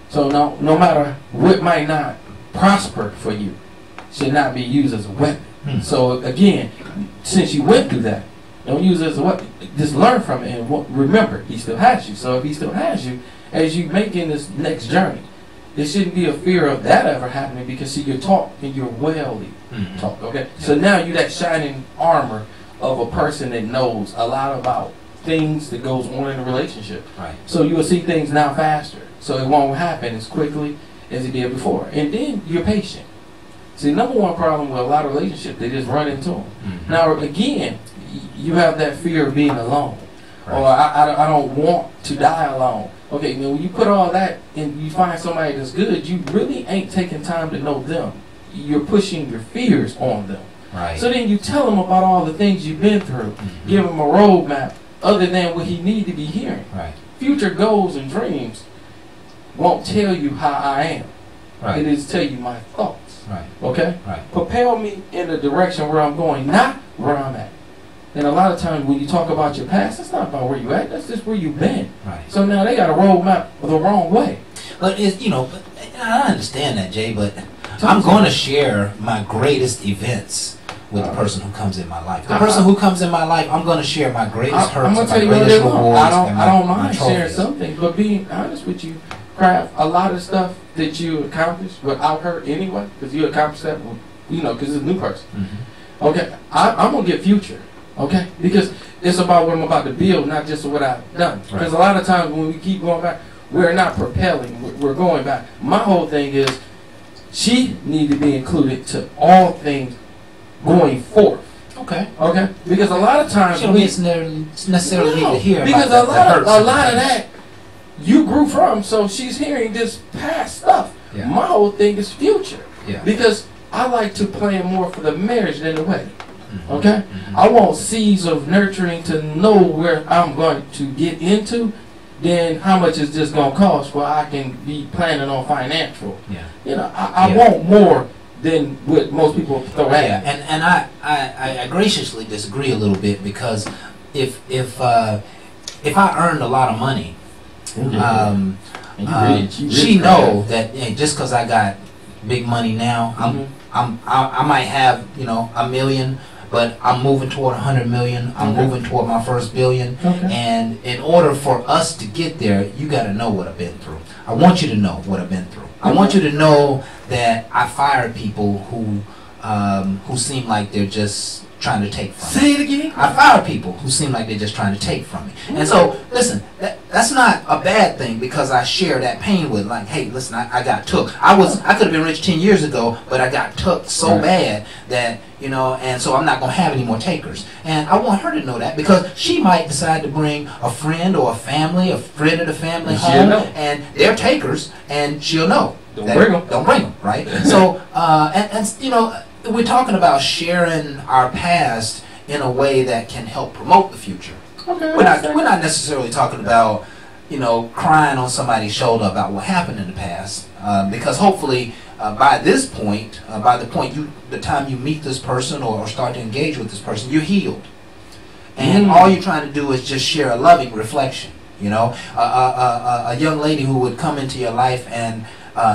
So no matter what might not prosper for you, should not be used as a weapon. Mm-hmm. So again, since you went through that, don't use it as a weapon. Just learn from it and remember, he still has you. So if he still has you, as you make in this next journey, there shouldn't be a fear of that ever happening, because see, you're taught and you're well taught, okay? So now you're that shining armor of a person that knows a lot about things that goes on in a relationship. Right. So you will see things now faster. So it won't happen as quickly as it did before. And then you're patient. See, number one problem with a lot of relationships, they just run into them. Mm-hmm. Now, again, you have that fear of being alone. Right. Or I don't want to die alone. Okay, now when you put all that and you find somebody that's good, you really ain't taking time to know them. You're pushing your fears on them. Right. So then you tell them about all the things you've been through. Mm-hmm. Give them a roadmap other than what he need to be hearing. Right. Future goals and dreams won't tell you how I am. Right. It is tell you my thoughts. Right. Okay? Right. Propel me in the direction where I'm going, not where I'm at. And a lot of times when you talk about your past, that's not about where you at. That's just where you've been. Right. So now they got a roadmap the wrong way. But I understand that, Jay. But I'm going to share my greatest events with the person who comes in my life. The person who comes in my life, I'm going to share my greatest hurts and my greatest rewards. I don't mind sharing something, but being honest with you, Kraft, a lot of stuff that you accomplished without her anyway, because you accomplished that, because it's a new person. Mm-hmm. Okay, I'm going to get future. Okay, because it's about what I'm about to build, not just what I've done. Because a lot of times when we keep going back, we're not propelling, we're going back. My whole thing is she need to be included to all things going forth. Okay. Okay, because a lot of times she don't necessarily need to hear because about a lot of that you grew from, so she's hearing this past stuff. Yeah. My whole thing is future. Yeah. Because I like to plan more for the marriage than the wedding. Mm-hmm. Okay? Mm-hmm. I want seeds of nurturing to know where I'm going to get into, then how much is this going to cost where I can be planning on financial. Yeah. I want more than what most people throw at me. And I graciously disagree a little bit, because if I earned a lot of money, she know that just because I got big money now, I might have $1 million, but I'm moving toward 100 million. I'm moving toward my first billion. Okay. And in order for us to get there, you got to know what I've been through. I want you to know what I've been through. I want you to know that I fired people who seem like they're just trying to take from me. Say it again. I fire people who seem like they're just trying to take from me. And so, listen, that's not a bad thing because I share that pain with, like, hey, listen, I got took. I could have been rich 10 years ago, but I got took so bad that, you know, and so I'm not going to have any more takers. And I want her to know that because she might decide to bring a friend or a family, a friend of the family home, and they're takers, and she'll know. Don't bring them. Don't bring them, right? So, and you know, we're talking about sharing our past in a way that can help promote the future. Okay. We're not necessarily talking about, you know, crying on somebody's shoulder about what happened in the past, because hopefully by this point, by the time you meet this person or start to engage with this person, you're healed, and all you're trying to do is just share a loving reflection. You know, a young lady who would come into your life and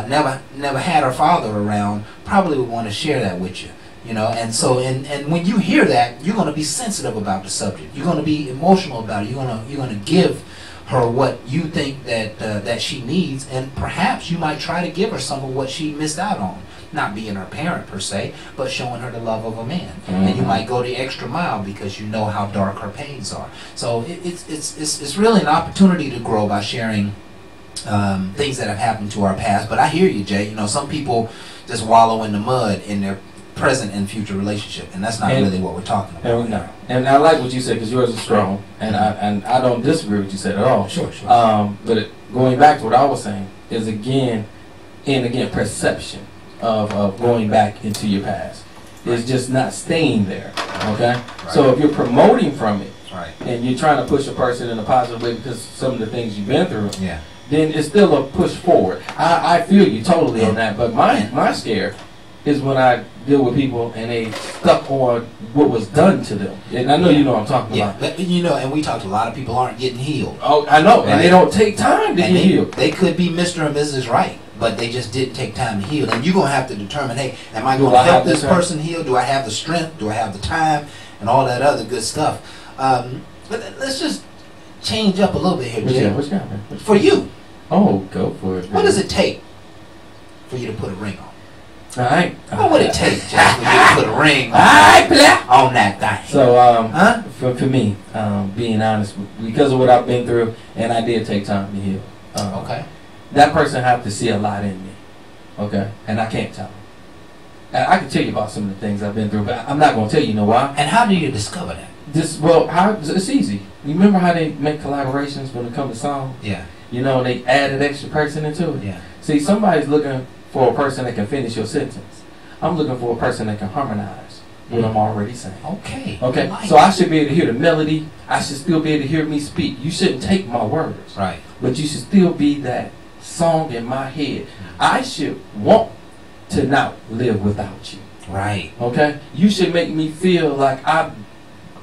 never had her father around probably would want to share that with you. You know, and so and when you hear that, you're going to be sensitive about the subject. You're going to be emotional about it. You're going to give her what you think that she needs, and perhaps you might try to give her some of what she missed out on. Not being her parent per se, but showing her the love of a man. And you might go the extra mile because you know how dark her pains are. So it's really an opportunity to grow by sharing things that have happened to our past. But I hear you, Jay. You know, some people just wallow in the mud in their present and future relationship, and that's not really what we're talking about. No. And I like what you said because yours is strong, and I don't disagree with what you said at all. Sure. But going back to what I was saying is again perception of going back into your past. It's just not staying there. Okay. Right. So if you're promoting from it, and you're trying to push a person in a positive way because some of the things you've been through, then it's still a push forward. I feel you totally on that. But my scare is when I deal with people and they stuck on what was done to them. And I know you know what I'm talking about. But, you know, and we talked, a lot of people aren't getting healed. Oh, I know. Right? And they don't take time to get healed. They could be Mr. and Mrs. Right, but they just didn't take time to heal. And you're going to have to determine, hey, am I going to help this person heal? Do I have the strength? Do I have the time? And all that other good stuff. But let's just change up a little bit here, Jay. What you got, man? For you. Oh, go for it. Man. What does it take for you to put a ring on? What would it take just for you to put a ring on that thing? So, for me, being honest, because of what I've been through, and I did take time to heal. Okay. That person have to see a lot in me. Okay, and I can't tell them. I can tell you about some of the things I've been through, but I'm not going to tell you. You know why? And how do you discover that? It's easy. You remember how they make collaborations when it comes to songs? Yeah. You know, they add an extra person into it. Yeah. See, somebody's looking for a person that can finish your sentence. I'm looking for a person that can harmonize what I'm already saying. Okay. So I should be able to hear the melody. I should still be able to hear me speak. You shouldn't take my words. Right. But you should still be that song in my head. I should want to not live without you. Right. Okay? You should make me feel like I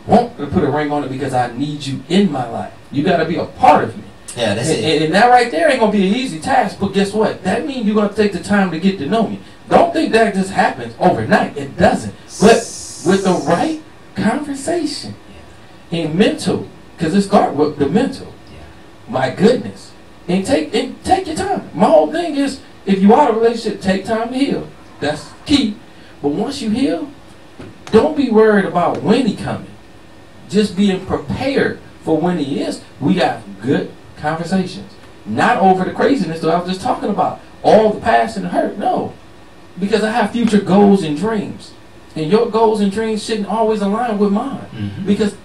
want to put a ring on it because I need you in my life. You got to be a part of me. Yeah, that's it. And that right there ain't going to be an easy task, but guess what? That means you're going to take the time to get to know me. Don't think that just happens overnight. It doesn't. But with the right conversation and mental, because it starts with the mental. My goodness. And take your time. My whole thing is, if you are in a relationship, take time to heal. That's key. But once you heal, don't be worried about when he coming. Just being prepared for when he is. We got good conversations. Not over the craziness that I was just talking about. All the past and the hurt. No. Because I have future goals and dreams. And your goals and dreams shouldn't always align with mine. Mm-hmm. Because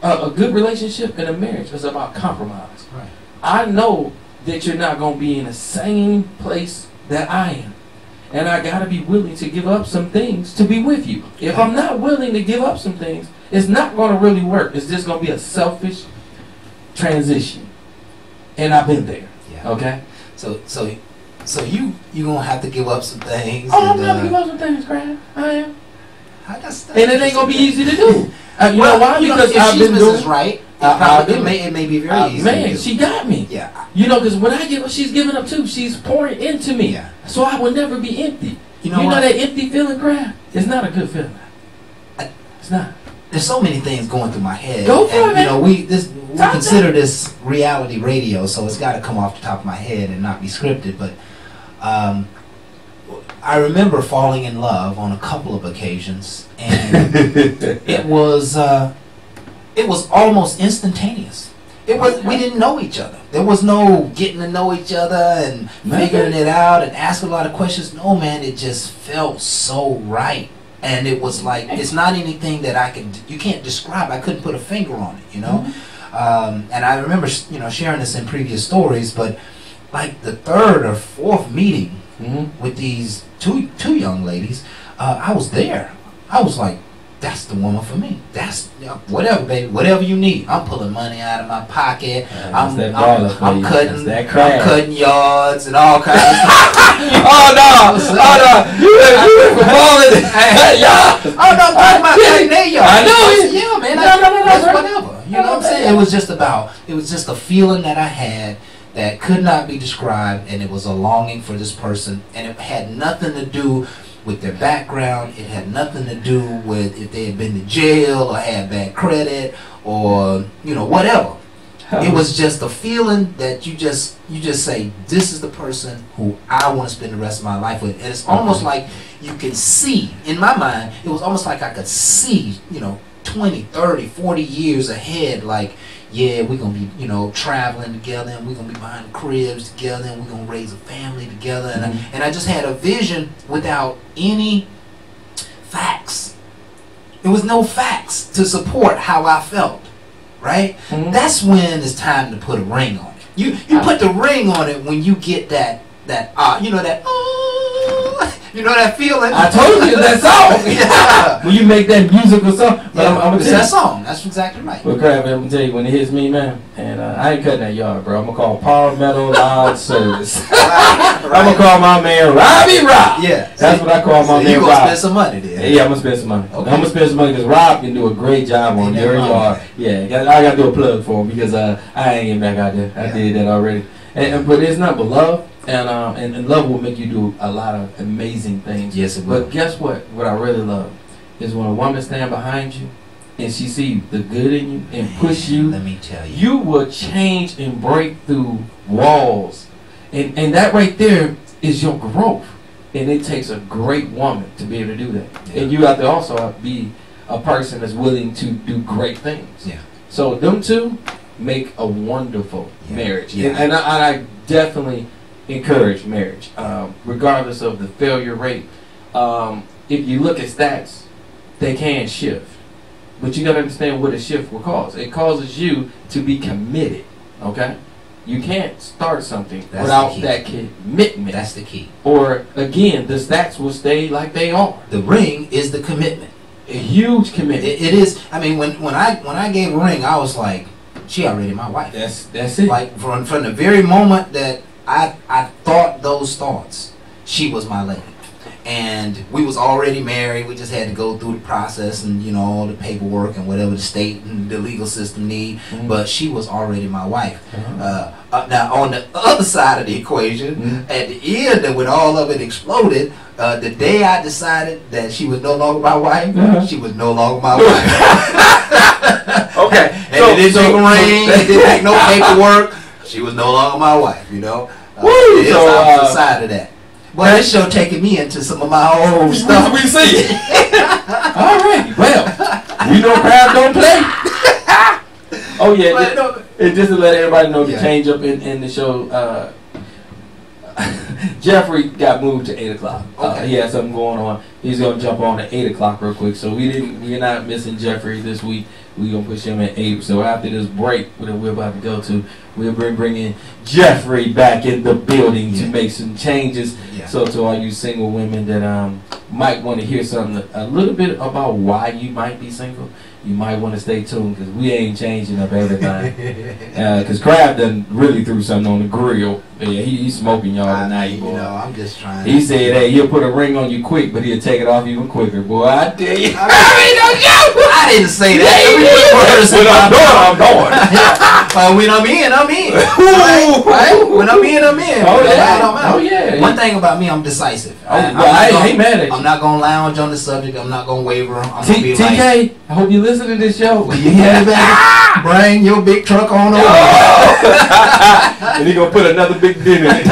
a good relationship and a marriage is about compromise. Right. I know that you're not going to be in the same place that I am. And I got to be willing to give up some things to be with you. If I'm not willing to give up some things, it's not going to really work. It's just going to be a selfish transition. And I've been there. Yeah. Okay? So you going to have to give up some things. Oh, I'm going to give up some things, Grant. I am. And it ain't going to be easy to do. You know why? Because I've been doing right. It may be very easy. Man, she got me. Yeah. You know, because when I give her, she's giving up too. She's pouring into me. Yeah. So I will never be empty. You know that empty feeling, Grant? It's not a good feeling. It's not. There's so many things going through my head. Go for it, man. You know, we consider this reality radio, so it's got to come off the top of my head and not be scripted. But I remember falling in love on a couple of occasions, and it was almost instantaneous. We didn't know each other. There was no getting to know each other and figuring it out and asking a lot of questions. No, man, it just felt so right. And it was like, it's not anything that you can't describe. I couldn't put a finger on it, you know? And I remember, sharing this in previous stories, but like the third or fourth meeting with these two young ladies, I was there. I was like, that's the woman for me. That's whatever, baby, whatever you need. I'm pulling money out of my pocket. I'm cutting yards and all kinds of stuff. Oh no! You went from balling. Oh no! I'm talking about cutting their yards. I know. Yeah, man. That's whatever. You know what I'm saying? It was just a feeling that I had that could not be described, and it was a longing for this person, and it had nothing to do with their background. It had nothing to do with if they had been to jail or had bad credit or whatever. It was just a feeling that you just say, this is the person who I want to spend the rest of my life with. And it's almost like you can see, in my mind, it was almost like I could see, 20, 30, 40 years ahead, like, yeah, we're going to be, traveling together, and we're going to be buying cribs together, and we're going to raise a family together. And I just had a vision without any facts. There was no facts to support how I felt, right? That's when it's time to put a ring on it. You put the ring on it when you get that feeling. I told you that song. Yeah. When you make that musical song. But I'm it's that song. That's exactly right. Well, Crab, I'm gonna tell you, when it hits me, man, and I ain't cutting that yard, bro. I'm gonna call Power Metal Lodge Service. I'm gonna call my man Robbie Rob. Yeah. That's what I call my man Rob. You gonna spend some money there? Yeah, I'm gonna spend some money. Okay. I'm gonna spend some money because Rob can do a great job on your yard. Yeah, I gotta do a plug for him because I ain't getting back out there. I did that already. But it's not but love. And love will make you do a lot of amazing things. Yes, it will. But guess what? What I really love is when a woman stand behind you and she see the good in you and push you. Let me tell you, you will change and break through walls, and that right there is your growth. And it takes a great woman to be able to do that. Yeah. And you have to also be a person that's willing to do great things. Yeah. So them two make a wonderful marriage. Yeah. And I definitely encourage marriage, regardless of the failure rate. If you look at stats, they can shift, but you got to understand what a shift will cause. It causes you to be committed. Okay, you can't start something without that commitment. That's the key. Or again, the stats will stay like they are. The ring is the commitment. A huge commitment. It is. I mean, when I gave a ring, I was like, she already my wife. That's it. Like from the very moment that I thought those thoughts, she was my lady. And we was already married. We just had to go through the process and all the paperwork and whatever the state and the legal system need. But she was already my wife. Now on the other side of the equation, at the end when all of it exploded, the day I decided that she was no longer my wife, she was no longer my wife. Okay. And it didn't take a ring. It didn't take no paperwork. She was no longer my wife, Woo! It is opposite side of that. Well, this show taking me into some of my old stuff. We see. All right. Well, Crab don't play. Oh yeah. Just to let everybody know the change up in the show. Jeffrey got moved to 8 o'clock. Okay. He had something going on. He's gonna jump on at 8 o'clock real quick. So we're not missing Jeffrey this week. We're gonna push him at 8. So after this break that we're about to go to, we'll be bringing Jeffrey back in the building to make some changes. Yeah. So to all you single women that might want to hear something a little bit about why you might be single, you might want to stay tuned because we ain't changing up everything. Because Crab done really threw something on the grill. Yeah, he's smoking y'all tonight, boy. I'm just trying. He said, hey, he'll put a ring on you quick, but he'll take it off even quicker, boy. I tell you. I didn't say that. I'm going. When I'm in, I'm in. Right? When I'm in, I'm in. Oh, yeah. Oh, yeah. One thing about me, I'm decisive. I ain't mad at you. I'm not going to lounge on the subject. I'm not going to waver. I'm going to be like, TK, I hope you listen to this show. When you hear me, baby, bring your big truck on over. And he going to put another big dent in it.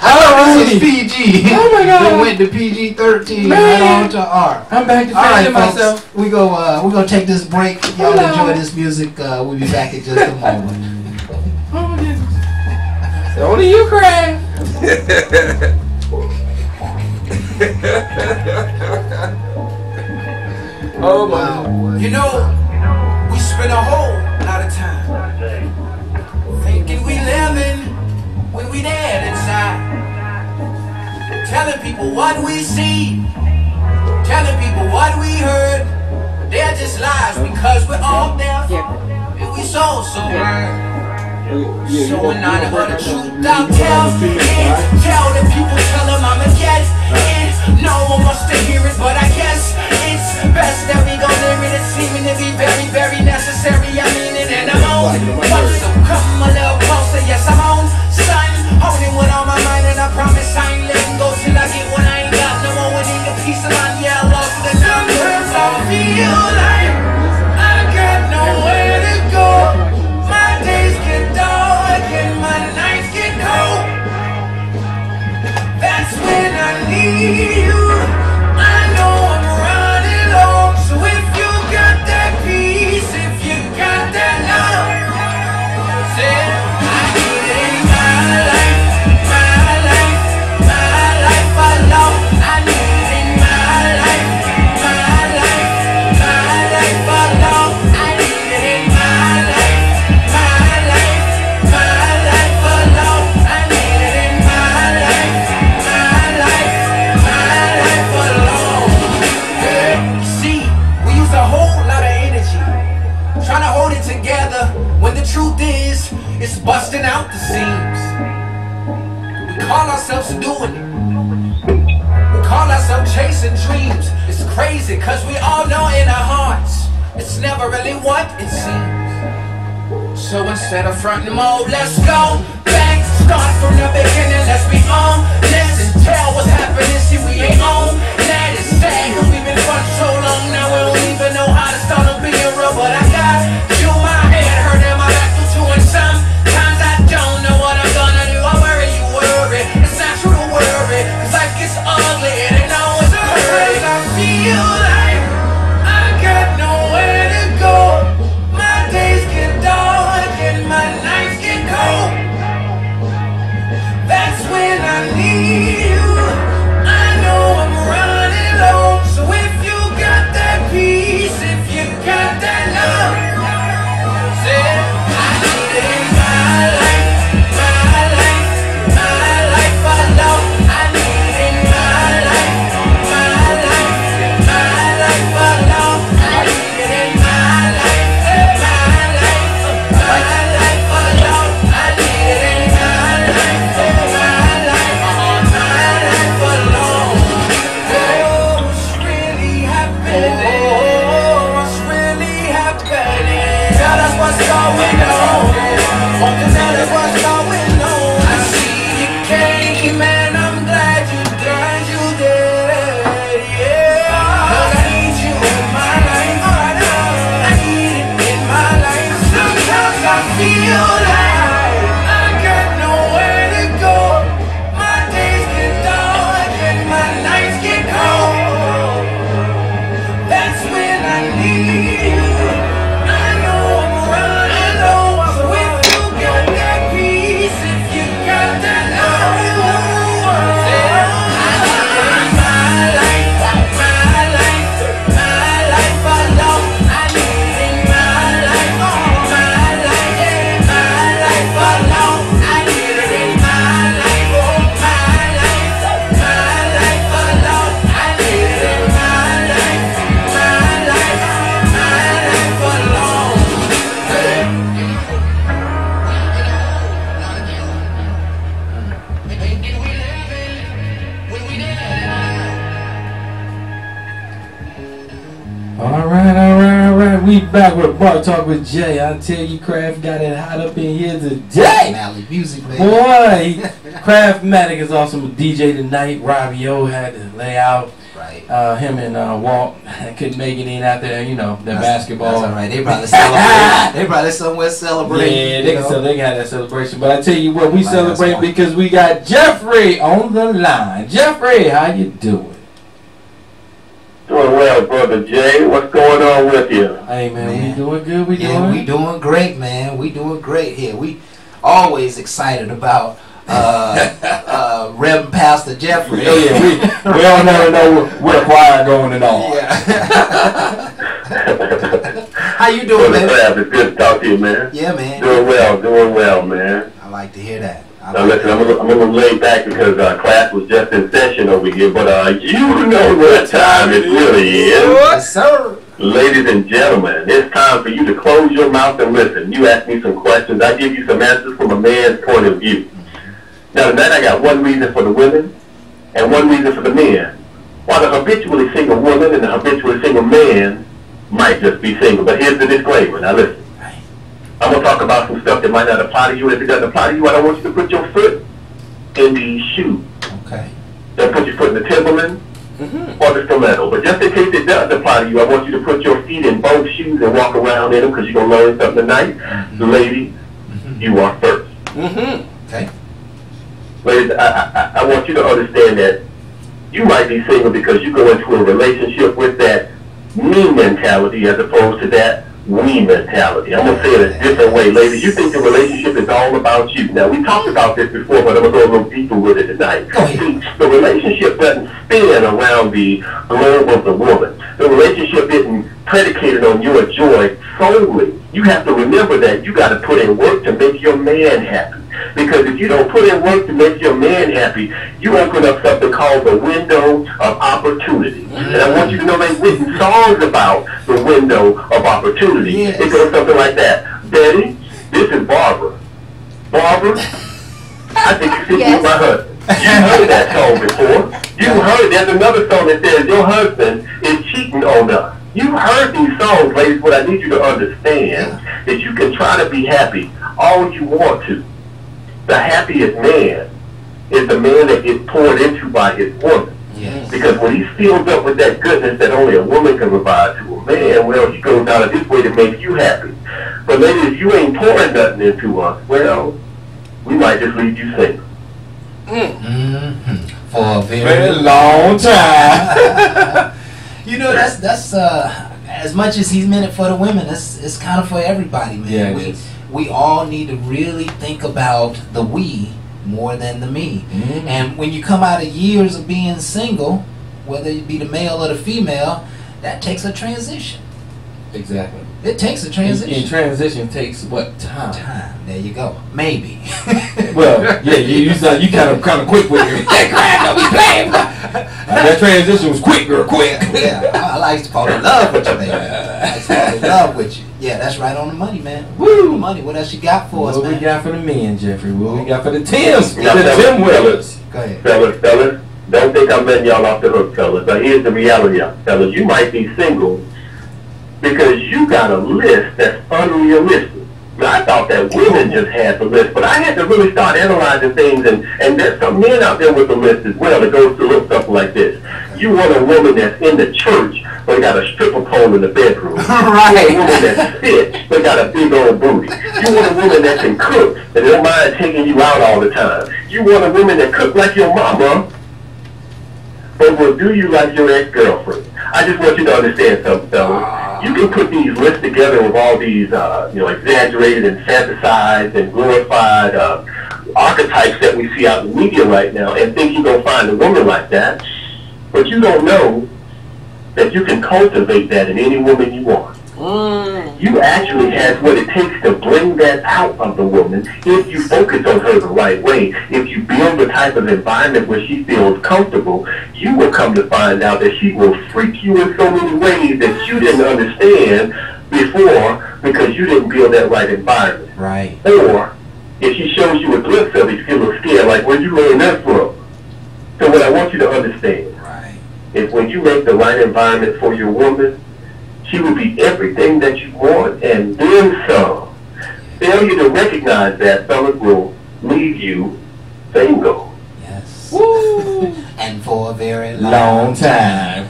All this was PG. Oh my God. We went to PG-13 Man. right on to R. I'm back to defending myself. Folks, we're gonna take this break. Y'all enjoy this music. We'll be back in just a moment. Oh, goodness. So do you, Craig? Oh my. You know, we spend a whole lot of time thinking we living when we dead inside. Telling people what we see, telling people what we heard. They're just lies because we're all deaf and we so blind. Showing none of the truth I'll tell it. Tell the people, tell them I'm a guess it. No one wants to hear it, but I guess it's best that we gon' live it. It's seeming to be very, very necessary. I mean it, and I'm on. So come a little closer, yes I'm on. Son, holding with all my mind, and I promise I ain't letting go till I get what I ain't got. No more need a piece of mind, yeah I lost the numbers. I feel like I got nowhere to go. My days get dark and my nights get cold. That's when I need you. I know I'm running low. So if you got that peace, if you got that love, say I need it in my life, my life, my life alone. I need it in my life, my life, my life alone. I need it in my life, my life, my life alone. I need it in my life, my life, my life alone. Yeah. See, we use a whole lot of energy trying to hold it together when the truth is, it's busting out the seams. We call ourselves doing it. We call ourselves chasing dreams. It's crazy cause we all know in our hearts it's never really what it seems. So instead of fronting more, let's go back, start from the beginning. Let's be honest and tell what's happening. See, we ain't on that. It's sad cause we've been fronting so long now we don't even know how to start on being real. But I got you, my head hurt and my back too, and sometimes I don't know what I'm gonna do. I worry, you worry. It's not true to worry cause life gets ugly and it always hurts. I feel like I got nowhere to go. My days get dark and my nights get cold. That's when I need you. I know I'm running low. So if you got that peace, if you got that love, say I need it in my life, my life, my life alone. I need it in my life, my life, my life alone. I need it in my life, my life, my life alone. I need it in my life, my life, my life alone. Oh, what's really happening? What's really happening? Tell us what's going on. Won't you tell us what's going on? I see you came and I'm glad you did. Yeah, 'cause I need you in my life. I need it in my life. Sometimes I feel like I got nowhere to go. My days get dark and my nights get cold. That's when I need you. I know I'm running low. So if you got that peace, if you got that love, say I need it in my life, my life, my life alone. I need it in my life, my life, my life alone. I need it in my life, my life, my life alone. I need it in my life, my life, my life alone. Alright. We back with Bar Talk with Jay. I tell you, Kraft got it hot up in here today. Mally music, man. Boy, Kraftmatic is awesome DJ tonight. Robbie O had to lay out. Right. Right. Him and Walt couldn't make it in out there, you know, the basketball. That's all right. They probably celebrate. They probably somewhere celebrating. Yeah, they got that celebration. But I tell you what, we Right, celebrate that's because we got Jeffrey on the line. Jeffrey, how you doing? Doing well, Brother Jay. What's going on with you? Hey, man, we doing good. We doing great, man. We doing great here. We always excited about Reverend Pastor Jeffrey. Oh, yeah, we all never know where the choir going and all. Yeah. How you doing, man? It's good to talk to you, man. Yeah, man. Doing well, man. I like to hear that. Now, listen, I'm a little laid back because class was just in session over here, but you know what time it really is. Yes, sir. Ladies and gentlemen, it's time for you to close your mouth and listen. You ask me some questions, I give you some answers from a man's point of view. Now, tonight I got one reason for the women and one reason for the men. While the habitually single woman and the habitually single man might just be single. But here's the disclaimer. Now, listen. I'm going to talk about some stuff that might not apply to you. If it doesn't apply to you, I don't want you to put your foot in these shoes. Okay. Don't put your foot in the Timberland or the stiletto. But just in case it does apply to you, I want you to put your feet in both shoes and walk around in them because you're going to learn something tonight. Ladies, you are first. Okay. Ladies, I want you to understand that you might be single because you go into a relationship with that me mentality as opposed to that we mentality. I'm going to say it a different way. Ladies, you think the relationship is all about you. Now, we talked about this before, but I'm going to go a little deeper with it tonight. See, the relationship doesn't spin around the globe of the woman. The relationship isn't predicated on your joy solely. You have to remember that you got to put in work to make your man happy. Because if you don't put in work to make your man happy, you open up something called the window of opportunity. And I want you to know they've written songs about the window of opportunity. Yes. It goes something like that. Betty, this is Barbara. Barbara, I think you should be my husband. You heard that song before. You heard there's another song that says your husband is cheating on us. You heard these songs, ladies. What I need you to understand is you can try to be happy all you want to. The happiest man is the man that gets poured into by his woman. Yes. Because when he fills up with that goodness that only a woman can provide to a man, well, he goes out of his way to make you happy. But ladies, if you ain't pouring nothing into us, well, we might just leave you single. For a Very long time. You know, that's as much as he's meant it for the women, it's kind of for everybody, man. Yeah, we all need to really think about the we more than the me. And when you come out of years of being single, whether it be the male or the female, that takes a transition. Exactly. It takes a transition. And transition takes what? Time. There you go. Maybe. Well, yeah, you kind of quick with it. Don't be playing. That transition was quick, girl, quick. Yeah, I like to fall in love with you, man. I like to fall in love with you. Yeah, that's right on the money, man. Woo! Money. What else you got for us, man? What we got for the men, Jeffrey? What we got for the Tims? Now, The Tim Willers. Go ahead. Fellas, don't think I'm letting y'all off the hook, fellas. But here's the reality, fellas. You might be single because you got a list that's unrealistic. Now, I thought that women just had the list, but I had to really start analyzing things, and there's some men out there with the list as well that goes through stuff like this. You want a woman that's in the church, but got a stripper pole in the bedroom. Right. You want a woman that's fit, but got a big old booty. You want a woman that can cook, and don't mind taking you out all the time. You want a woman that cooks like your mama, but will do you like your ex-girlfriend. I just want you to understand something, fellas. You can put these lists together with all these, exaggerated and fantasized and glorified archetypes that we see out in the media right now and think you're going to find a woman like that. But you don't know that you can cultivate that in any woman you want. You actually have what it takes to bring that out of the woman if you focus on her the right way. If you build the type of environment where she feels comfortable, you will come to find out that she will freak you in so many ways that you didn't understand before because you didn't build that right environment. Right. Or if she shows you a glimpse of it, you feel a little scared, like, where'd you learn that from? So what I want you to understand is when you make the right environment for your woman, she will be everything that you want and then some. Failure to recognize that, fellas, will leave you single. Yes. Woo! And for a very Long time.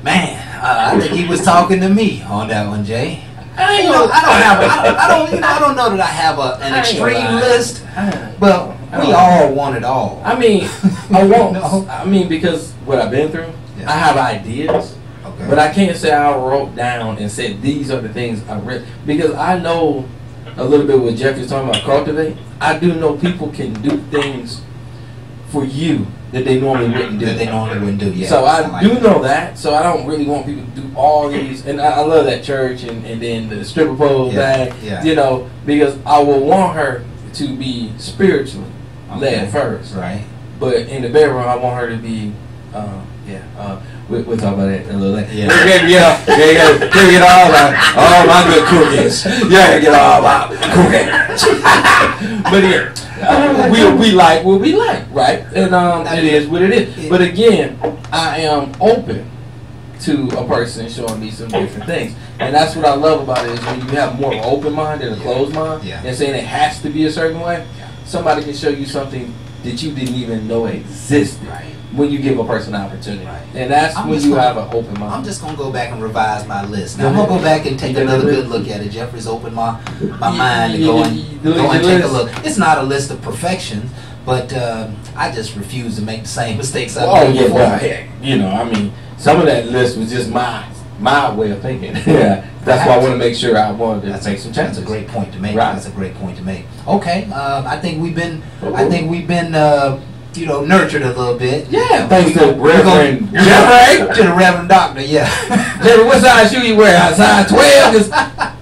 Man, I think he was talking to me on that one, Jay. I ain't You know, gonna- I don't know that I have an I ain't extreme gonna lie. list, but I we don't- all want it all. I mean, I won't. No. I mean, because what I've been through, Yeah. I have ideas, Okay. but I can't say I wrote down and said these are the things I read because I know a little bit what Jeffrey's talking about. Cultivate. I do know people can do things for you that they normally wouldn't do. that they normally wouldn't do. Yeah. So I like do that. know that. So I don't really want people to do all these. And I love that church and then the stripper pole Yeah, thing. yeah. You know, because I will want her to be spiritually led first. Right. But in the bedroom, I want her to be, we'll talk about that in a little later. Yeah. Get all my good cookies. Yeah, get all my cookies. But yeah, we like what we like, right? And it is what it is. But again, I am open to a person showing me some different things. And that's what I love about it is when you have more of an open mind than a closed mind and saying it has to be a certain way, somebody can show you something that you didn't even know existed when you give a person an opportunity. And that's when you have an open mind. I'm just gonna go back and revise my list. Now I'm gonna go back and take another good look at it. Jeffrey's opened my mind to go and take a look. It's not a list of perfection, but I just refuse to make the same mistakes I made before. Well, heck, you know, I mean, some of that list was just my way of thinking. Yeah, that's why I want to make sure I wanted to make some changes. That's a great point to make. Right. That's a great point to make. Okay, I think we've been nurtured a little bit. Yeah, thanks to Reverend Jeffrey, Jeffrey. to the Reverend Doctor. Yeah. Jeffrey, what size shoe you wear? Size 12? 'Cause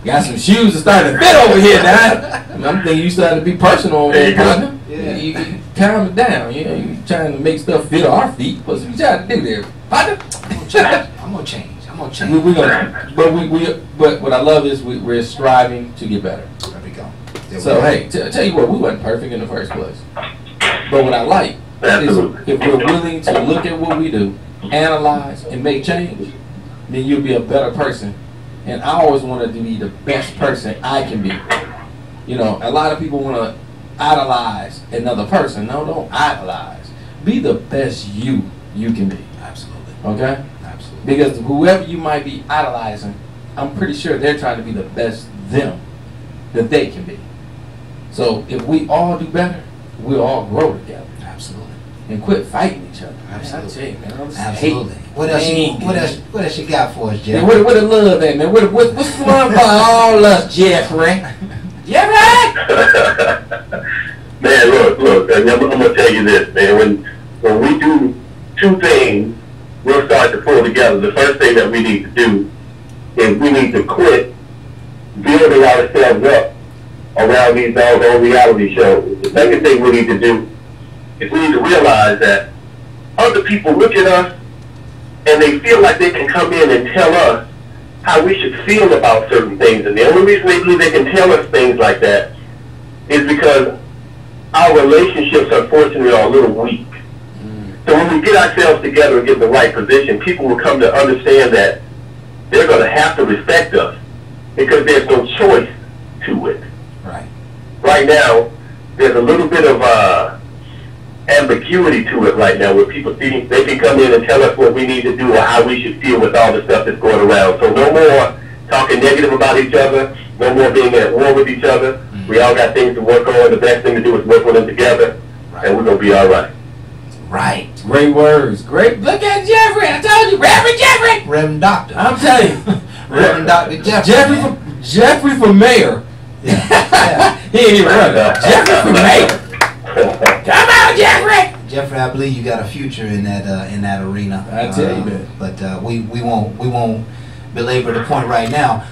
got some shoes that starting to fit over here now. I'm thinking you starting to be personal over there, partner. Yeah. You calm it down. You know, you trying to make stuff fit our feet. What's you trying to do there, partner? I'm gonna change. We gonna, but what I love is we're striving to get better. There we go. So hey, tell you what, we wasn't perfect in the first place. But what I like is if we're willing to look at what we do, analyze, and make change, then you'll be a better person. And I always wanted to be the best person I can be. You know, a lot of people want to idolize another person. No, don't idolize. Be the best you can be. Absolutely. Okay? Absolutely. Because whoever you might be idolizing, I'm pretty sure they're trying to be the best them that they can be. So if we all do better, we'll all grow together. Absolutely. And quit fighting each other. Absolutely. Man, I Absolutely. What else you got for us, Jeff? Man, what the love at, man? What's fun for all us, Jeffrey? Jeffrey! Man, look, I'm gonna tell you this, man. When we do two things, we'll start to pull together. The first thing that we need to do is we need to quit building ourselves up around these doggone reality shows. The second thing we need to do is we need to realize that other people look at us and they feel like they can come in and tell us how we should feel about certain things. And the only reason they believe they can tell us things like that is because our relationships, unfortunately, are a little weak. So when we get ourselves together and get in the right position, people will come to understand that they're going to have to respect us because there's no choice to it. Right. Right now, there's a little bit of ambiguity to it right now where people think they can come in and tell us what we need to do or how we should feel with all the stuff that's going around. So no more talking negative about each other, no more being at war with each other. Mm-hmm. We all got things to work on. The best thing to do is work on them together, and we're going to be all right. Right. Great words. Great. Look at Jeffrey. I told you, Reverend Jeffrey. Reverend Doctor. I'm telling you. Reverend Dr. Jeffrey. Jeffrey for mayor. Yeah. He ain't even running. Jeffrey for mayor. Come on, Jeffrey. Jeffrey, I believe you got a future in that arena. I tell you, man. But we won't belabor the point right now.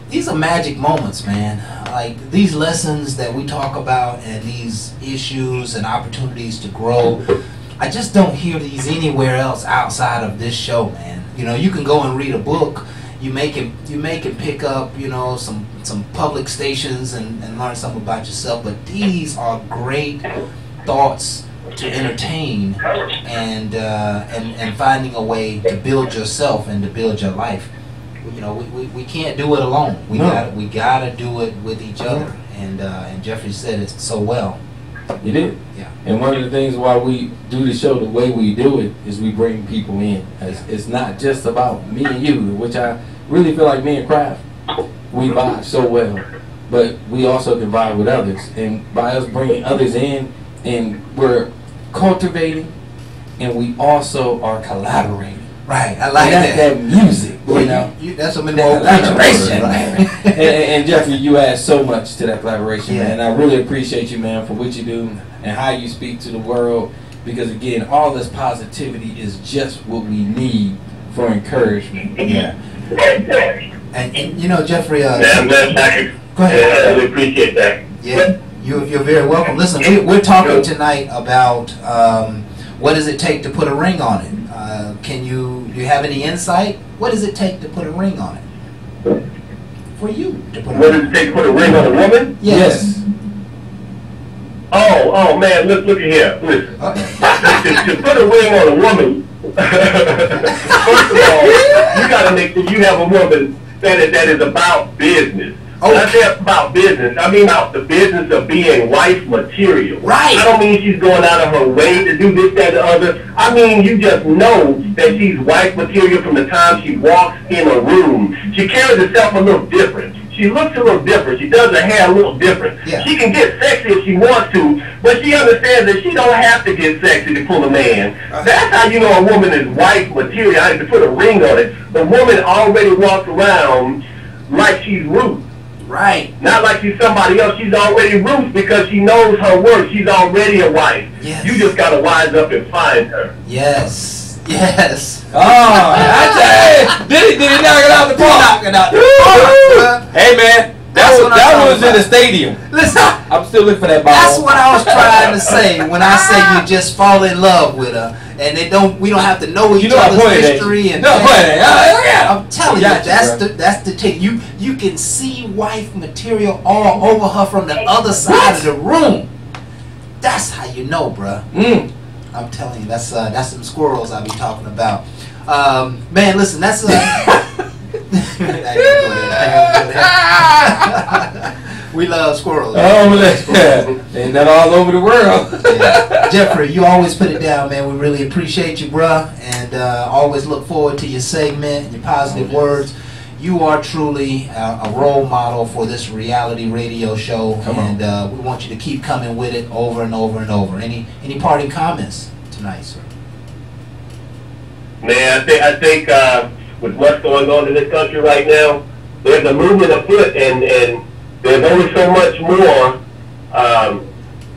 These are magic moments, man. Like these lessons that we talk about and these issues and opportunities to grow. I just don't hear these anywhere else outside of this show, man. You know, you can go and read a book. You make it pick up, some public stations and learn something about yourself. But these are great thoughts to entertain and finding a way to build yourself and to build your life. We can't do it alone. We gotta do it with each other. And Jeffrey said it so well. You did. Yeah. And one of the things why we do the show the way we do it is we bring people in. It's not just about me and you, which I really feel like me and Kraft, we vibe so well. But we also can vibe with others. And by us bringing others in, and we're cultivating, and we also are collaborating. Right, I like that. That music, you know. That's some That more collaboration, man. and Jeffrey, you add so much to that collaboration, Yeah. man. I really appreciate you, man, for what you do and how you speak to the world. Because again, all this positivity is just what we need for encouragement. Yeah. And you know, Jeffrey. Man, Go ahead. I really appreciate that. Yeah, you're very welcome. Listen, we're talking tonight about what does it take to put a ring on it. Do you have any insight? What does it take to put a ring on it? For you to put a What ring. does it take to put a ring on a woman? Yes. Oh man, look at here. Listen. To put a ring on a woman, first of all, you got to make sure you have a woman that is about business. Okay. Not just about business. I mean about the business of being wife material. Right. I don't mean she's going out of her way to do this, that, and the other. I mean you just know that she's wife material from the time she walks in a room. She carries herself a little different. She looks a little different. She does her hair a little different. Yeah. She can get sexy if she wants to, but she understands that she don't have to get sexy to pull a man. That's how you know a woman is wife material. I had to put a ring on it. The woman already walks around like she's Ruth. Right. Not like she's somebody else. She's already Ruth because she knows her worth. She's already a wife. Yes. You just got to wise up and find her. Yes. Yes. Oh, I tell you, did he knock it out the park? Knock it out the park. Hey man, That's what I'm that talking was in about. the stadium. Listen. I'm still looking for that ball. That's what I was trying to say when I say you just fall in love with her, and we don't have to know each other's history and. I'm telling you, that's the thing. You can see wife material all over her from the other side of the room. That's how you know, bruh. I'm telling you, that's some squirrels I be talking about. Man, listen, that's we love squirrels. And that all over the world. Yeah. Jeffrey, you always put it down, man. We really appreciate you, bruh, and always look forward to your segment and your positive words. You are truly a role model for this reality radio show, and we want you to keep coming with it over and over and over. Any parting comments tonight, sir? Man, I think with what's going on in this country right now, there's a movement afoot, and there's only so much more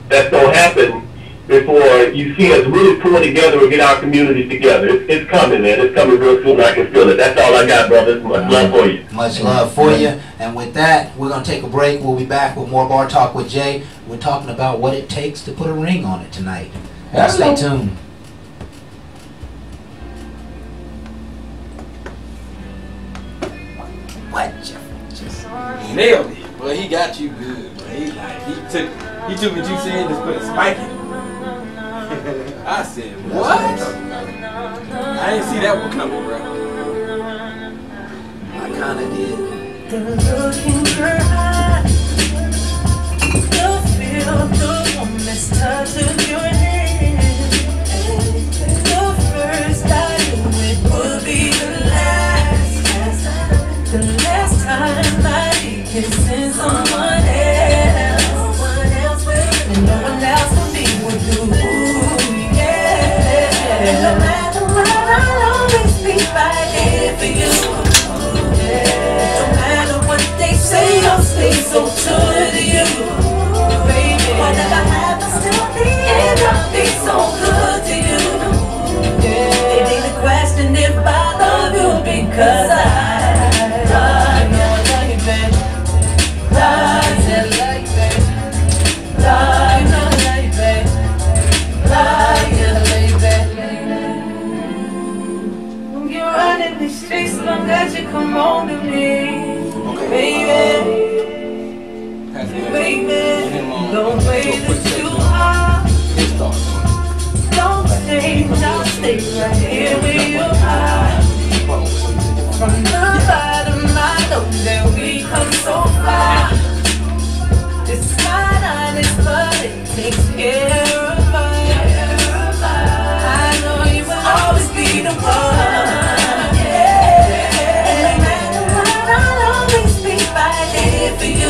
that's going to happen before you see us really pull together and get our community together. It's coming, man. It's coming real soon. I can feel it. That's all I got, brothers. Much love for you. Much love for you. And with that, we're going to take a break. We'll be back with more Bar Talk with Jay. We're talking about what it takes to put a ring on it tonight. Stay tuned. What, Jeffrey? Nailed it. Well, he got you good. Bro. He took what you said and just put a spike in it. I said, what? I didn't see that one coming, bro. I kind of did. The look in your eyes, the feel of the warmest touch of your hand. The first I knew it would be the last. The last time I be kissing someone else. And no one else will be with you. Yeah. No matter what, I'll always be right here for you. No matter what they say, I'll stay so true to you. Baby, whatever happens to me, I'll be so good to you. Yeah. It ain't a question if I love you because I love you, baby. Love you, baby. Love you, baby. Love you, baby. You're running these streets long as you come home to me, baby. Baby, don't wait too hard. Don't change, I'll stay right here where you are. From the bottom, I know that we come so far. It's not honest, but it's takes care of us. I know you will always be the one. And no matter what, I'll always be fighting for you.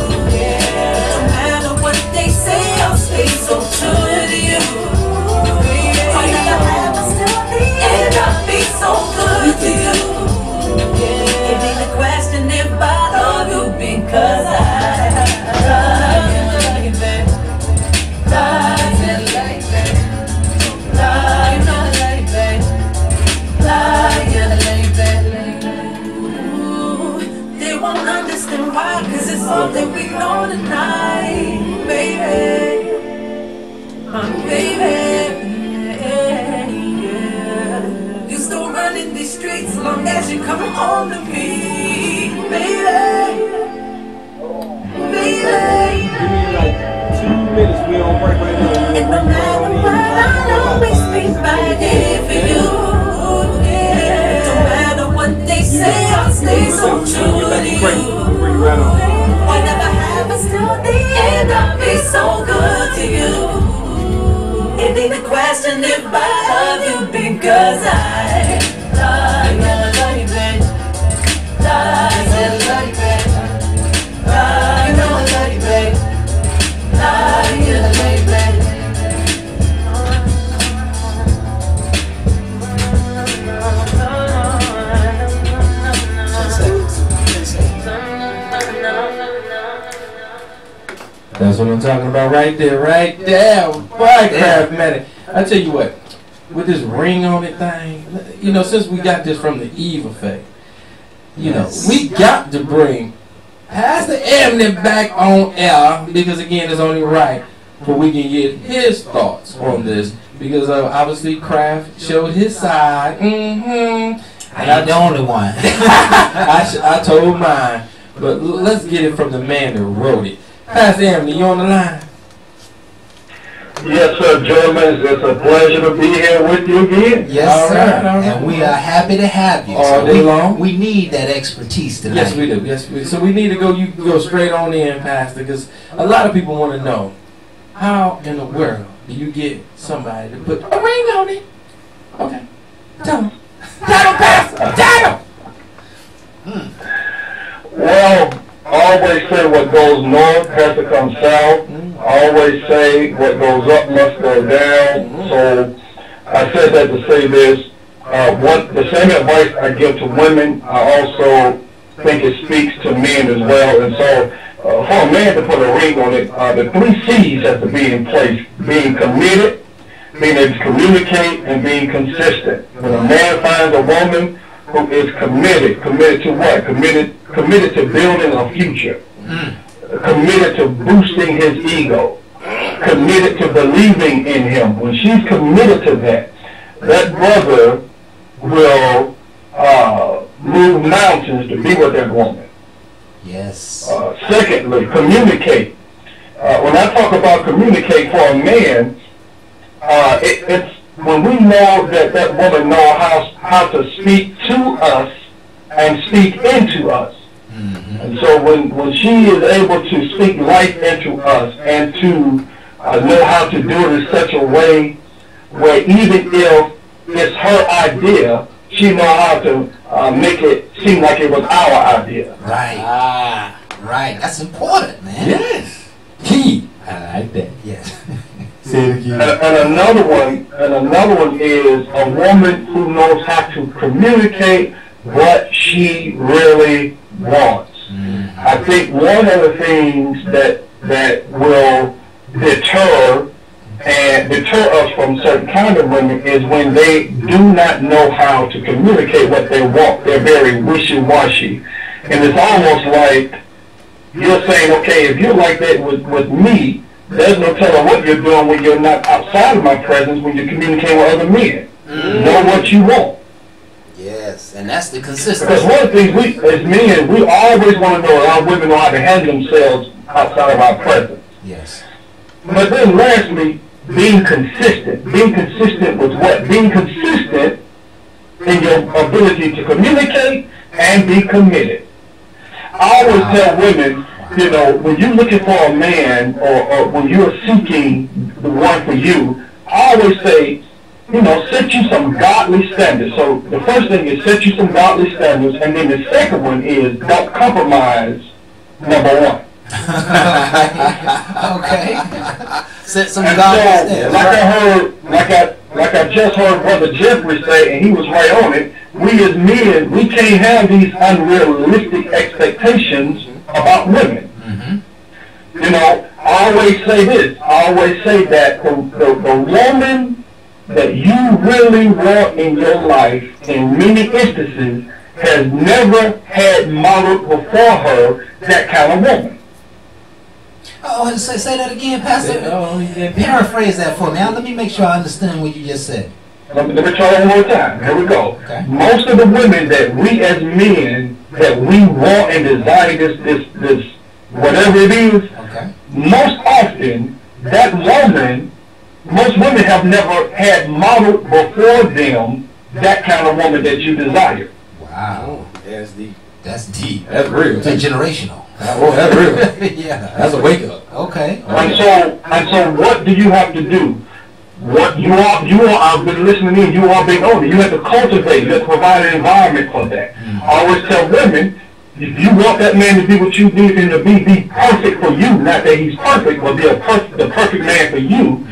No matter what they say, I'll stay so true to you. I'll never have us till the end, I'll be so good to you. It ain't a question if I love you because I love you, baby. Love you like that. Love you like that. Love you like that. Ooh, they won't understand why, cause it's all that we know tonight, baby. Baby. Yeah. You still running these streets long as you come home to me, baby. Baby. Give me like 2 minutes. We on break right now. And no matter what, I'll always be fighting for you. Yeah. No matter what they say, I'll stay so true to you. I'll never have us till the end, I'll be so good to you. It ain't a question if I love you because I love you like that. Love you like that. Love you like that. Love you like that. That's what I'm talking about right there, right there. Boy, Craft Medic. I tell you what, with this ring on it thing, you know, since we got this from the Eve effect, you know, we got to bring Pastor Ebony back on air because, again, it's only right for we can get his thoughts on this because obviously Craft showed his side. I ain't the only one. I told mine, but let's get it from the man that wrote it. Pastor Ebony, you on the line? Yes, sir, gentlemen. It's a pleasure to be here with you again. Yes, All sir. right, all right. And we are happy to have you. All day long. We need that expertise tonight. Yes, we do. Yes, we do. So we need to go. You can go straight on in, Pastor, because a lot of people want to know how in the world do you get somebody to put a ring on it? Okay, tell them, Pastor, tell them. Well, I always say what goes north has to come south. I always say what goes up must go down. So I said that to say this. The same advice I give to women, I also think it speaks to men as well. And so for a man to put a ring on it, the 3 C's have to be in place. Being committed, being able to communicate, and being consistent. When a man finds a woman who is committed to what? Committed to building a future. Committed to boosting his ego. Committed to believing in him. When she's committed to that, that brother will move mountains to be with that woman. Yes. Secondly, communicate. When I talk about communicate for a man, it's when we know that that woman knows how to speak to us and speak into us. And so when she is able to speak life into us and to know how to do it in such a way where even if it's her idea, she knows how to make it seem like it was our idea. Right. Right. That's important, man. Yes. Key. I like that. Yes. Say it again. And another one is a woman who knows how to communicate what she really wants. I think one of the things that will deter us from certain kind of women is when they do not know how to communicate what they want. They're very wishy-washy. And it's almost like you're saying, okay, if you're like that with me, there's no telling what you're doing when you're not outside of my presence, when you communicate with other men. Know what you want. Yes, and that's the consistency. Because one of the things we, as men, we always want to know how women know how to handle themselves outside of our presence. Yes. But then lastly, being consistent. Being consistent with what? Being consistent in your ability to communicate and be committed. I always tell women, you know, when you're looking for a man or when you're seeking the one for you, I always say, you know, set you some godly standards. So the first thing is set you some godly standards, and then the second one is don't compromise, number one. Okay. Set some And godly so, standards. like I just heard Brother Jeffrey say, and he was right on it, we as men, we can't have these unrealistic expectations about women. You know, I always say this, I always say that the woman that you really want in your life, in many instances, has never had modeled before her that kind of woman. Oh, say that again, Pastor. Paraphrase that for me. Now, let me make sure I understand what you just said. Let me try one more time. Here we go. Okay. Most of the women that we as men, that we want and desire this whatever it is, Okay. most often, that woman, most women have never had modeled before them that kind of woman that you desire. Wow. That's deep. That's deep. That's real. It's generational. Oh, that's real. Yeah. That's a wake up. Okay. And so what do you have to do? What you are, I've been listening in, you are being older. You have to cultivate, you have to provide an environment for that. I always tell women, if you want that man to be what you need him to be perfect for you, not that he's perfect, but be the perfect man for you,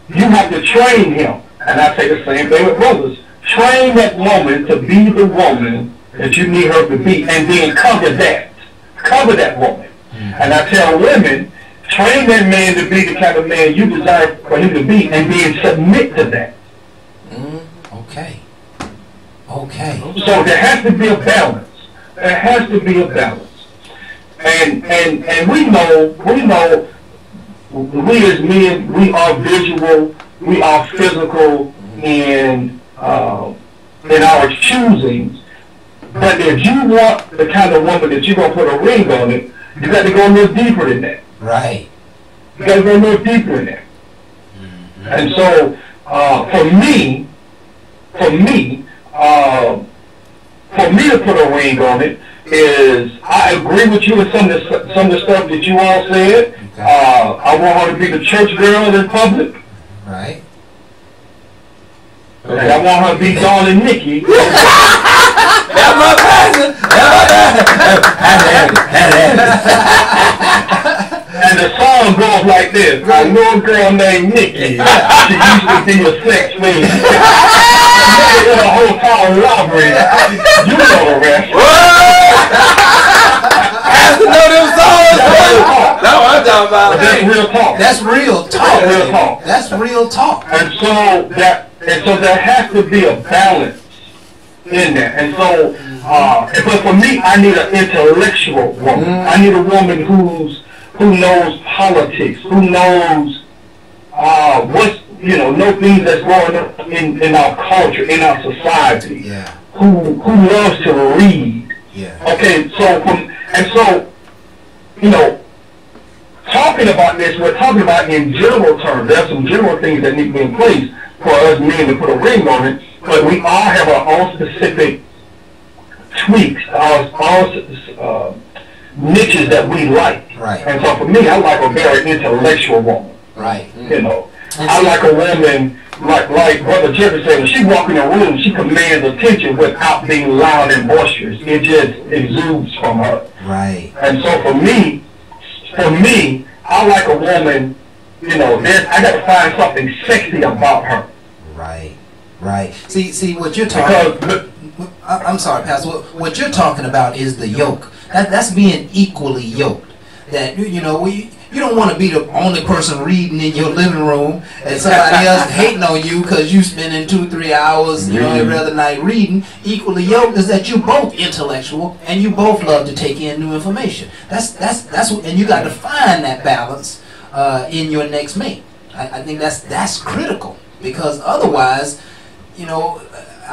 you have to train him. And I say the same thing with brothers. Train that woman to be the woman that you need her to be, and then cover that. Cover that woman. And I tell women, train that man to be the kind of man you desire for him to be, and then submit to that. Okay. Okay. So there has to be a balance. There has to be a balance. And we know, we as men, we are visual, we are physical in our choosings. But if you want the kind of woman that you're going to put a ring on it, you got to go a little deeper than that. Right. You got to go a little deeper in that. And so, for me to put a ring on it is, I agree with you with some of the stuff that you all said. Okay. I want her to be the church girl in public. Right. And I want her to be Dawn and Nikki. That's my passion. And the song goes like this. I know a girl named Nikki. She used to be a sex fiend. In a hotel robbery. You know the rest. I have to know them songs. That's what I'm talking about. That's real talk. That's real talk. That's real talk. That's real talk. And so there has to be a balance in there. And so, but for me, I need an intellectual woman. I need a woman who knows politics, who knows know things that's going on in our culture, in our society. Yeah. Who loves to read. Yeah. Okay, talking about this, we're talking about in general terms. There are some general things that need to be in place for us men to put a ring on it, but we all have our own specific tweaks, our niches that we like. Right. And so for me, I like a very intellectual woman. Right. I like a woman, like Brother Jeffrey said, when she walks in a room, she commands attention without being loud and boisterous. It just exudes from her. Right. And so for me, I like a woman, I got to find something sexy about her. Right. Right. See what you're talking. I'm sorry, Pastor. What you're talking about is the yoke. That's being equally yoked. That you don't want to be the only person reading in your living room and somebody else hating on you because you spending 2-3 hours every other night reading. Equally yoked is that you both intellectual and you both love to take in new information. That's and you got to find that balance in your next mate. I think that's critical, because otherwise, I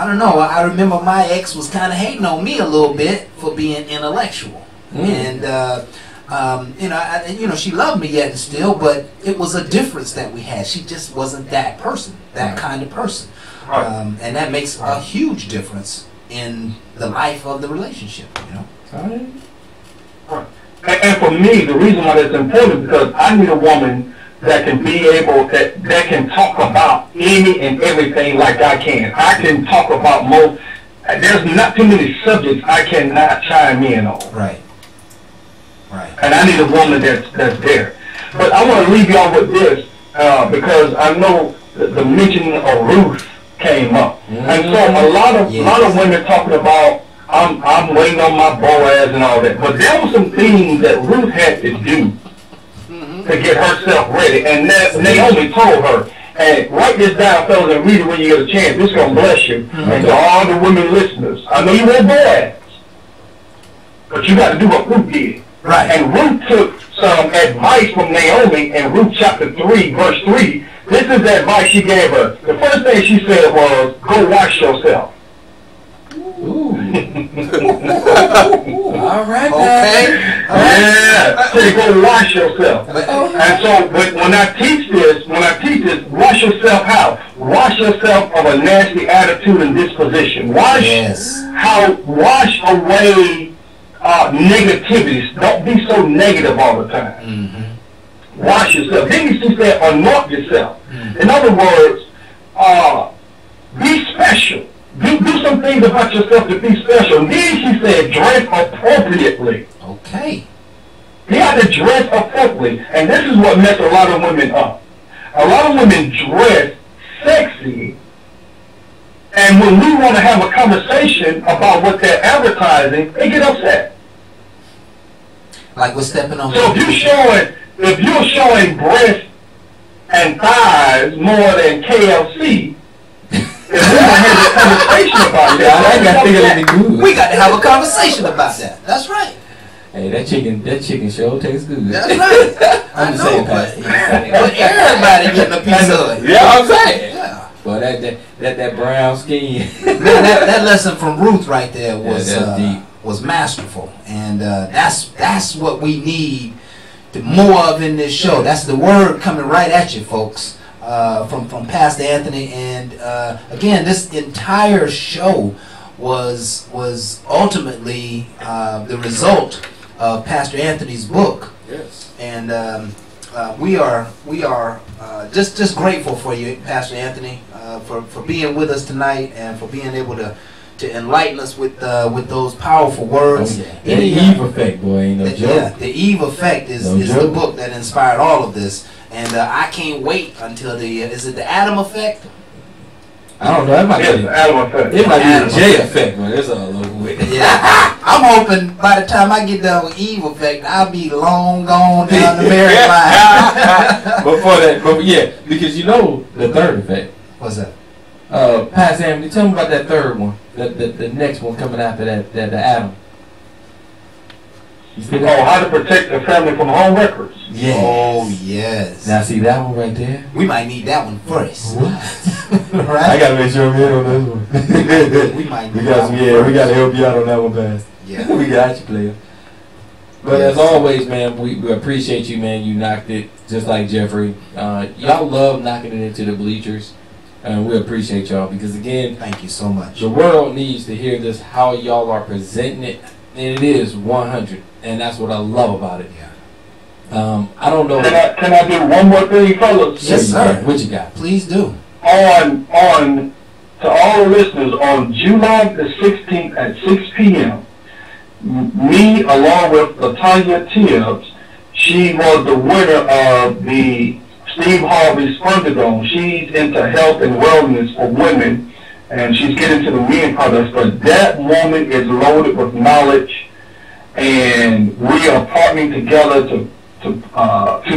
don't know. I remember my ex was kind of hating on me a little bit for being intellectual, and she loved me yet and still, but it was a difference that we had. She just wasn't that person, that kind of person, and that makes a huge difference in the life of the relationship. And for me, the reason why that's important is because I need a woman that can be able, that can talk about any and everything like I can. I can talk about most, there's not too many subjects I cannot chime in on. Right. Right. And I need a woman that's there. But I want to leave y'all with this, because I know the mentioning of Ruth came up. And so a lot of women talking about, I'm waiting on my Boaz and all that. But there were some things that Ruth had to do to get herself ready. And Naomi told her, and write this down, fellas, and read it when you get a chance. This is going to bless you. And to all the women listeners, I know you want Boaz, but you got to do what Ruth did. Right. And Ruth took some advice from Naomi in Ruth chapter 3, verse 3. This is the advice she gave her. The first thing she said was, go wash yourself. Ooh. All right. Okay. Yeah. Say go wash yourself. And so when I teach this, wash yourself how? Wash yourself of a nasty attitude and disposition. Wash away negativities. Don't be so negative all the time. Wash yourself. Then she said, anoint yourself. In other words, be special. Do some things about yourself to be special. And then she said, dress appropriately. Okay. You have to dress appropriately. And this is what messed a lot of women up. A lot of women dress sexy, and when we want to have a conversation about what they're advertising, they get upset. Like we're stepping on. So if you're showing breasts and thighs more than KFC, if we want to have a conversation about that, we got to have a conversation about that. That's right. Hey, that chicken sure tastes good. That's right. I'm just saying, Pastor. But everybody getting a piece of it. Yeah, I'm saying. Yeah. Well, that brown skin. that lesson from Ruth right there was masterful, and that's what we need more of in this show. That's the word coming right at you, folks, from Pastor Anthony. And again, this entire show was ultimately the result of Pastor Anthony's book. Yes. And we are just grateful for you, Pastor Anthony, for being with us tonight and for being able to enlighten us with those powerful words. Oh, yeah. The Eve Effect, boy, ain't no joke. Yeah, the Eve Effect is the book that inspired all of this, and I can't wait until is it the Adam Effect? I don't know. It might be the Adam Effect. It might be the J Effect, man. It's all over with. Yeah, I'm hoping by the time I get done with Eve Effect, I'll be long gone down the marriage line. Before that, because you know the third effect. What's that? Pastor Anthony, tell me about that third one. The next one coming after that, the Adam. How to protect the family from home records. Yes. Oh, yes. Now see that one right there? We might need that one first. What? Right? I gotta make sure I'm in on this one. we might we gotta help you out on that one, Pastor. Yeah. We got you, player. But as always, man, we appreciate you, man. You knocked it just like Jeffrey. Y'all love knocking it into the bleachers. And we appreciate y'all because, again, thank you so much. The world needs to hear this, how y'all are presenting it. And it is 100. And that's what I love about it. Yeah. I don't know. Can I do one more thing, fellas? Yes, sir. What you got? Please do. On to all the listeners, on July the 16th at 6 p.m., me along with Latanya Tibbs, she was the winner of the Steve Harvey Spondergone. She's into health and wellness for women, and she's getting to the men products. But that woman is loaded with knowledge, and we are partnering together to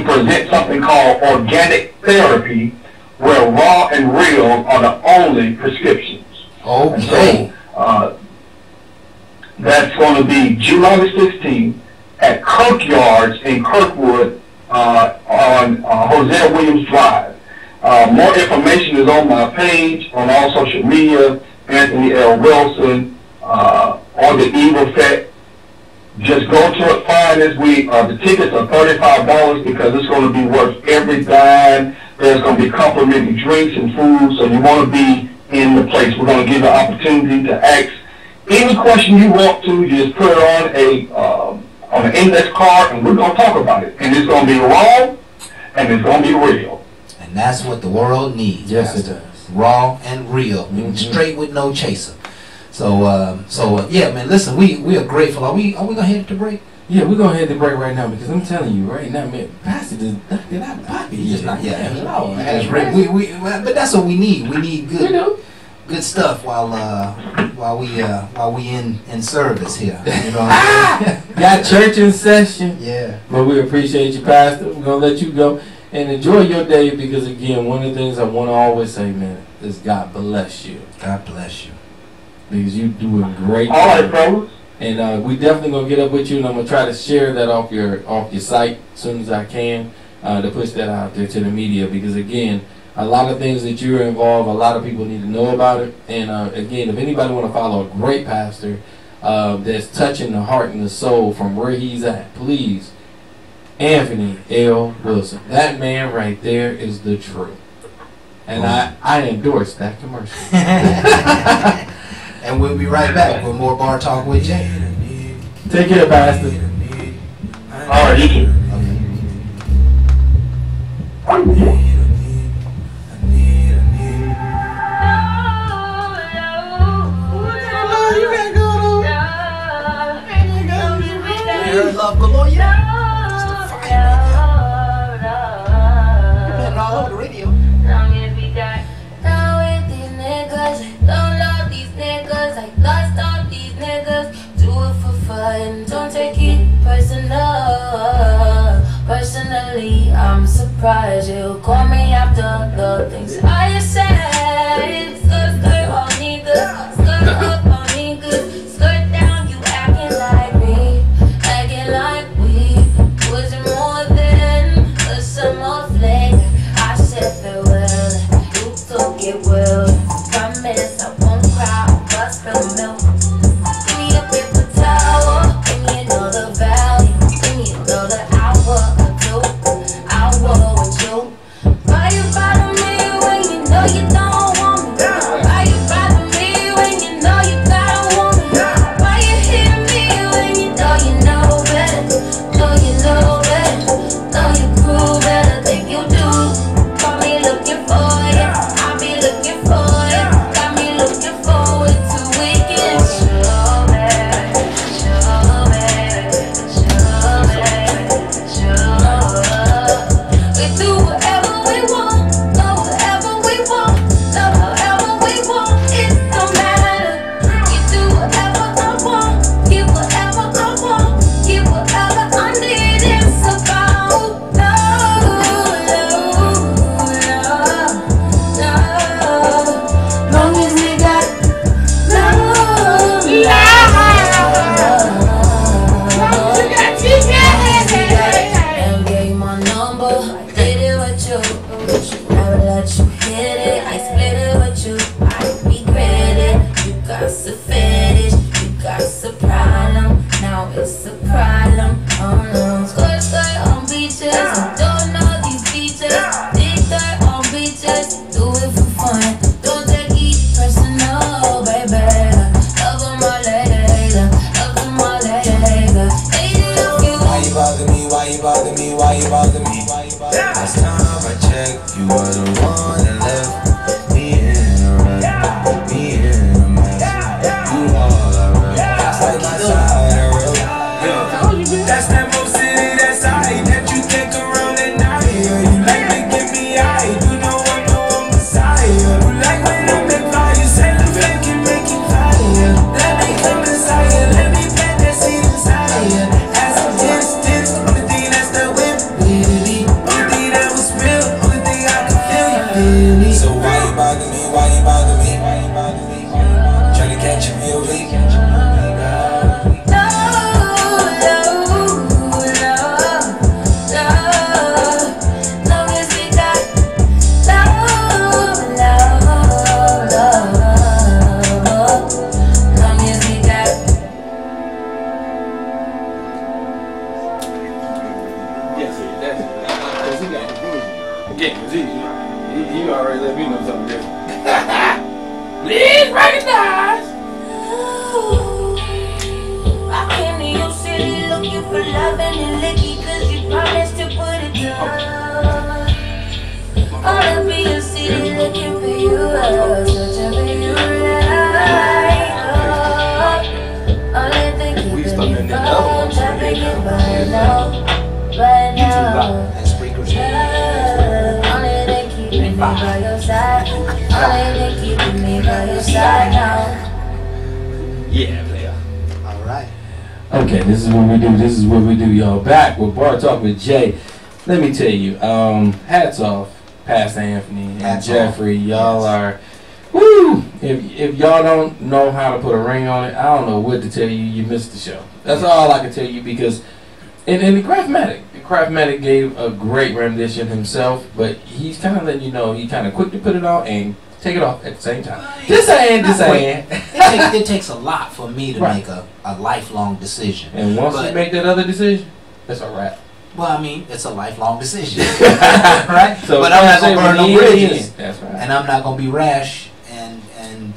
present something called organic therapy, where raw and real are the only prescriptions. Okay. So, that's going to be July the 16th at Kirkyards in Kirkwood on Hosea Williams Drive. More information is on my page on all social media, Anthony L. Wilson, or the Eve Effect. Just go to it, find us. The tickets are $35 because it's going to be worth every dime. There's going to be complimentary drinks and food, so you want to be in the place. We're going to give you an opportunity to ask any question you want to. You just put it on a on an index card, and we're going to talk about it. And it's going to be raw, and it's going to be real. And that's what the world needs. Yes, Pastor. it does. Raw and real. Straight with no chaser. So, yeah, man, listen, we are grateful. Are we going to head to break? Yeah, we're going to head to break right now because I'm telling you right now, man, Pastor just knocked it out of the pocket. He just not, yeah. Lord, That's right. But that's what we need. We need good stuff while we in service here. You know what I mean? Got church in session. Yeah. But we appreciate you, Pastor. We're going to let you go and enjoy your day because, again, one of the things I want to always say, man, is God bless you. God bless you. Because you do a great All right, fellas. And we definitely going to get up with you, and I'm going to try to share that off your site as soon as I can to push that out there to the media because, again, a lot of things that you're involved, a lot of people need to know about it. And, again, if anybody want to follow a great pastor that's touching the heart and the soul from where he's at, please, Anthony L. Wilson. That man right there is the truth. And I endorse that commercial. And we'll be right back with more Bar Talk with Jay. Take care, Pastor. All right, you too. Love galore, yeah. It's the fire. Been all over the radio. Down with these niggas, don't love these niggas, I lost all these niggas. Do it for fun, don't take it personally. I'm surprised you call me after the things I said. Skirt on niggas, skirt up on niggas, skirt down, you acting like me, acting like we wasn't more than a summer fling. I said farewell, you took it well. Promise I won't cry, but spill milk. Give me a paper towel, give me another value, give me another hour or two, hour with you. Why you bother me when you know you don't want me? Why you bother me when you know you got a woman? Why you hit me when you know better? Know you know better, know you prove better than you do. Got me looking for you, I be looking for you. Got me looking forward to weekends. Sure, baby, sure, baby, sure, baby, sure. We do whatever we want, go wherever we want, love however we want. It don't matter. You do whatever I want, get whatever I want, get whatever I need. It's about love. Long as we got and gave my number, did it with you. Never let you hit it. I split it with you. I regret it. You got a fetish, you got a problem. Now it's a problem. Oh no. Skirt on beaches, don't know these beaches. Dig dirt on beaches, do it for fun. Don't take it personal, baby. Love my lady, love my lady. Why you bother me? Why you bother me? Why you bother me? Last time I checked, you were the one that left me in a wreck, me in a mess. You all around, like my side of real. That's that most city, that side that you take around at night. You like to give me eye, you know I'm Messiah. You like when I make fire, you say the flame can make you fire. Let me come inside, let me plant that seed inside. As a distance, only thing that's the whip, baby. Only thing that was real, only thing I can feel, you feel me. So why you bother me? Why you bother me? Why you bother me? Trying to catch a real leak. Long as we got love. Long as we got. Yes, that's it. Because he got the vision. Yeah, because he already let me know something different. Please recognize. I came to your city looking for loving and licky, cause you promised to put it down. All up in your city looking for you, searching for you right. Only thing keeping me from trapping you right now. And Spreaker's Only thing keeping me by your side. Only thing keeping me by your side now. Yeah, player. All right. Okay, this is what we do. This is what we do, y'all. Back with Bar Talk with Jay. Let me tell you, hats off, Pastor Anthony and Hats Jeffrey. off. Y'all Yes. are, woo! If y'all don't know how to put a ring on it, I don't know what to tell you. You missed the show. That's all I can tell you because, and the Craftmatic gave a great rendition himself, but he's kind of letting you know he kind of quick to put it on and take it off at the same time. Just saying. It takes a lot for me to make a lifelong decision. And once you make that other decision, that's a wrap. Well, I mean, it's a lifelong decision, right? So but I'm not gonna burn no bridges. That's right. And I'm not gonna be rash, and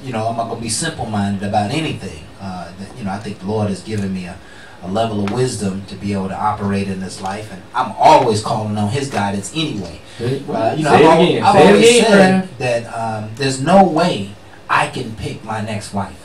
I'm not gonna be simple-minded about anything. I think the Lord has given me a level of wisdom to be able to operate in this life, and I'm always calling on His guidance anyway. I've always said that there's no way I can pick my next wife.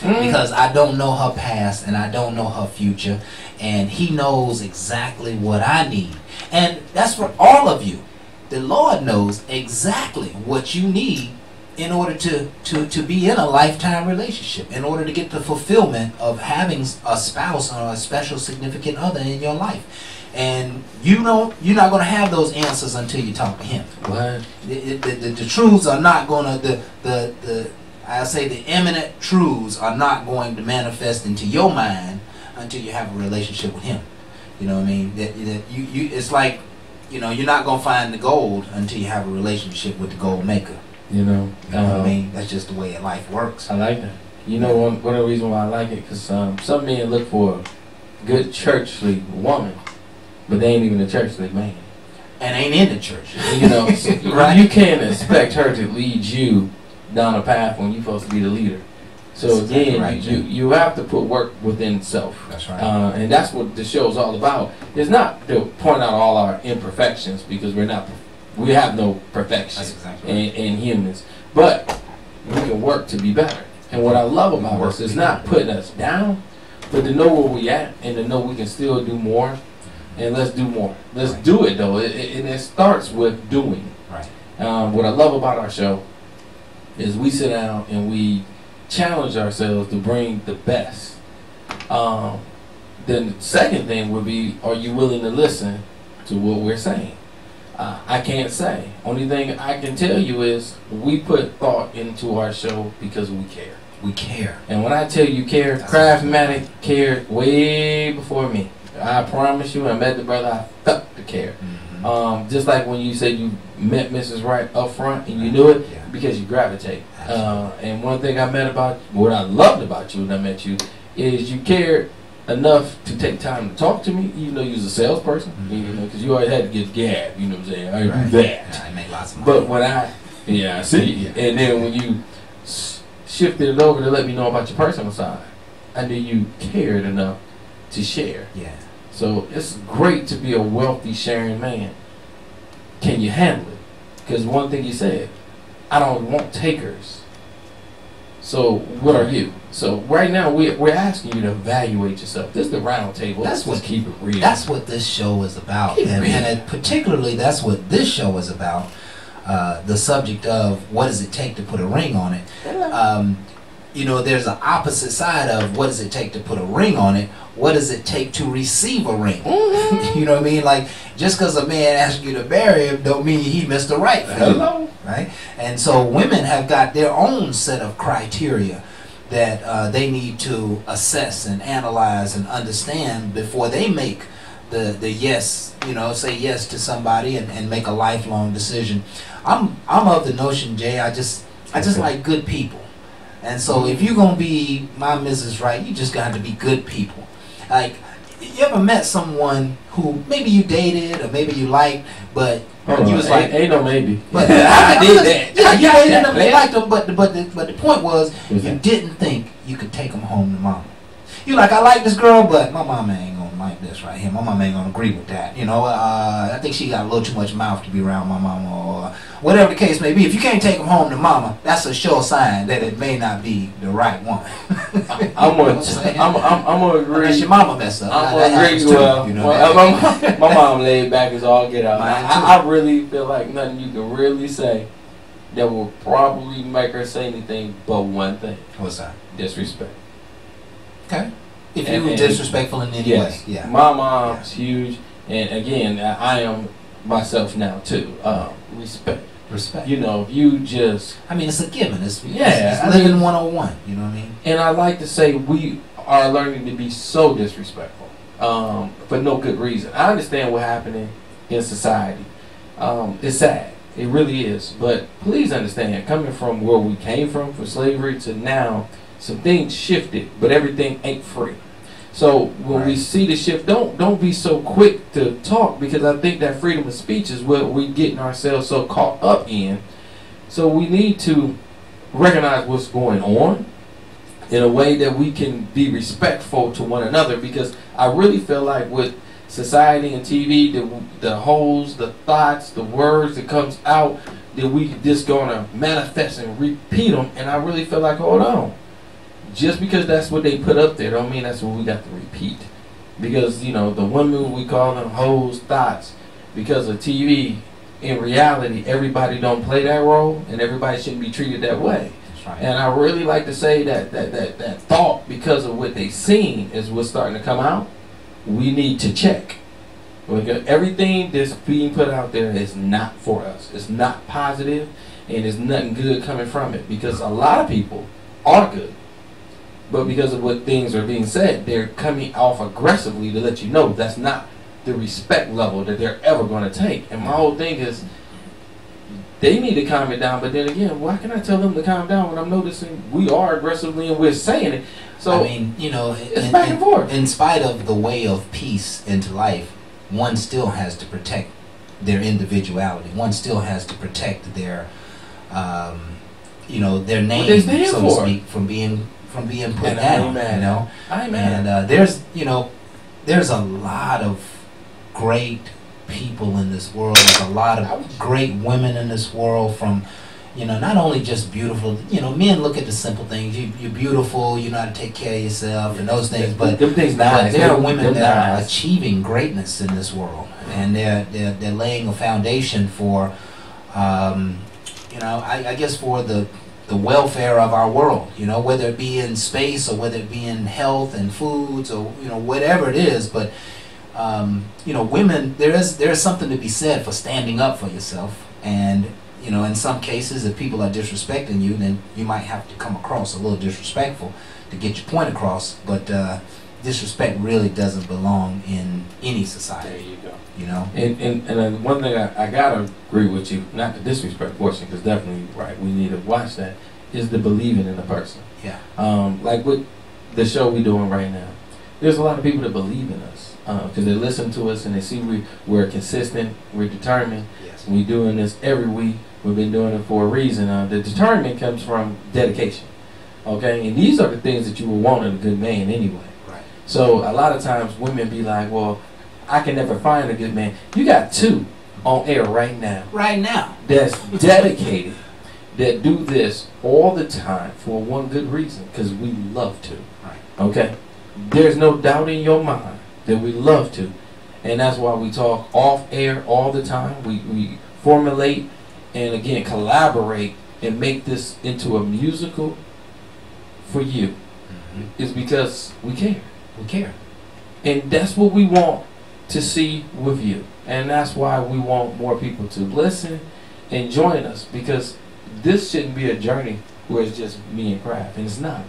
Because I don't know her past and I don't know her future, and He knows exactly what I need. And that's for all of you. The Lord knows exactly what you need in order to be in a lifetime relationship, in order to get the fulfillment of having a spouse or a special significant other in your life. And you're not going to have those answers until you talk to Him. What? The truths are not going to, I say the imminent truths are not going to manifest into your mind until you have a relationship with Him. You know what I mean? It's like, you're not going to find the gold until you have a relationship with the gold maker. You know what I mean? That's just the way life works. I like that. You know, one of the reasons why I like it, because some men look for a good churchly woman, but they ain't even a churchly man. And ain't in the church. You know, so right? You can't expect her to lead you down a path when you're supposed to be the leader. So again, right, you have to put work within self. That's right. And that's what the show's all about. It's not to point out all our imperfections, because we have no perfection in humans, but we can work to be better. And what I love about us is not putting us down, but to know where we at and to know we can still do more. And let's do more. Let's do it though. And it starts with doing. Right. What I love about our show is we sit down and we challenge ourselves to bring the best. Then the second thing would be, are you willing to listen to what we're saying? I can't say. Only thing I can tell you is we put thought into our show because we care. We care. And when I tell you care, Craftmatic cared way before me. I promise you, I met the brother, I felt the care. Mm-hmm. Just like when you said you met Mrs. Wright up front and you knew it, because you gravitate. And one thing what I loved about you when I met you is you cared enough to take time to talk to me, even though you was a salesperson, because you always had to get gab, you know what I'm saying? I do that. I make lots of money. But when I see. And then when you shifted it over to let me know about your personal side, I knew you cared enough to share. Yeah. So it's great to be a wealthy, sharing man. Can you handle it? Because one thing you said, I don't want takers. So what are you? So right now we're asking you to evaluate yourself. This is the round table. That's what keep it real. That's what this show is about, and particularly that's what this show is about. The subject of what does it take to put a ring on it. There's an opposite side of what does it take to put a ring on it. What does it take to receive a ring? Mm-hmm. You know what I mean? Like, just because a man asks you to marry him don't mean he missed the right for you, right? And so women have got their own set of criteria that they need to assess and analyze and understand before they make the yes, say yes to somebody and make a lifelong decision. I'm of the notion, Jay, I just like good people. And so if you're going to be my Mrs. Right, you just got to be good people. Like, you ever met someone who maybe you dated or maybe you liked, but you was like, ain't no maybe. But I did that. Yeah, you dated them, they liked them, but the point was you didn't think you could take them home to mama. You like, I like this girl, but my mama ain't gonna something like this right here. My mama ain't gonna agree with that. I think she got a little too much mouth to be around my mama, or whatever the case may be. If you can't take them home to mama, that's a sure sign that it may not be the right one. I'm gonna agree. Unless your mama mess up. I'm gonna agree. My mom laid back as all get out. I really feel like nothing you can really say that will probably make her say anything but one thing. What's that? Disrespect. Okay. If you were disrespectful in any way. Yeah. My mom's huge, and again, I am myself now too. Respect. Respect. If you just... I mean, it's a given. It's living 101. You know what I mean? And I like to say we are learning to be so disrespectful for no good reason. I understand what's happening in society. It's sad. It really is. But please understand, coming from where we came from slavery to now, some things shifted, but everything ain't free. So when we see the shift, don't be so quick to talk, because I think that freedom of speech is what we're getting ourselves so caught up in. So we need to recognize what's going on in a way that we can be respectful to one another, because I really feel like with society and TV, the holes, the thoughts, the words that comes out, that we just gonna manifest and repeat them. And I really feel like, hold on. Just because that's what they put up there don't mean that's what we got to repeat. Because, the women, we call them hoes, thoughts, because of TV. In reality, everybody don't play that role, and everybody shouldn't be treated that way. That's right. And I really like to say that thought, because of what they seen, is what's starting to come out. We need to check. Because everything that's being put out there is not for us. It's not positive, and there's nothing good coming from it. Because a lot of people are good. But because of what things are being said, they're coming off aggressively to let you know that's not the respect level that they're ever going to take. And my whole thing is, they need to calm it down. But then again, why can I tell them to calm down when I'm noticing we are aggressively and we're saying it? So, I mean, it's back and forth. In spite of the way of peace into life, one still has to protect their individuality. One still has to protect their, their name, so to speak, from being put down. And there's a lot of great people in this world. There's a lot of great women in this world, from not only just beautiful. Men look at the simple things. You're beautiful. You know how to take care of yourself and those things. But there are women that are achieving greatness in this world, and they're laying a foundation for, I guess for the welfare of our world, whether it be in space or whether it be in health and foods or whatever it is. But women, there is something to be said for standing up for yourself. And in some cases, if people are disrespecting you, then you might have to come across a little disrespectful to get your point across. But disrespect really doesn't belong in any society. There you go. And one thing I gotta agree with you, not the disrespect portion, because definitely right, we need to watch that, is the believing in the person. Yeah. Like with the show we doing right now, there's a lot of people that believe in us because they listen to us and they see we're consistent, we're determined. Yes. We doing this every week. We've been doing it for a reason. The determination comes from dedication. Okay, and these are the things that you will want in a good man anyway. Right. So a lot of times women be like, well, I can never find a good man. You got two on air right now. Right now. That's dedicated, that do this all the time for one good reason, because we love to. Right. Okay? There's no doubt in your mind that we love to. And that's why we talk off air all the time. We formulate and, again, collaborate and make this into a musical for you. Mm-hmm. It's because we care. We care. And that's what we want to see with you. And that's why we want more people to listen and join us, because this shouldn't be a journey where it's just me and Kraft, and it's not.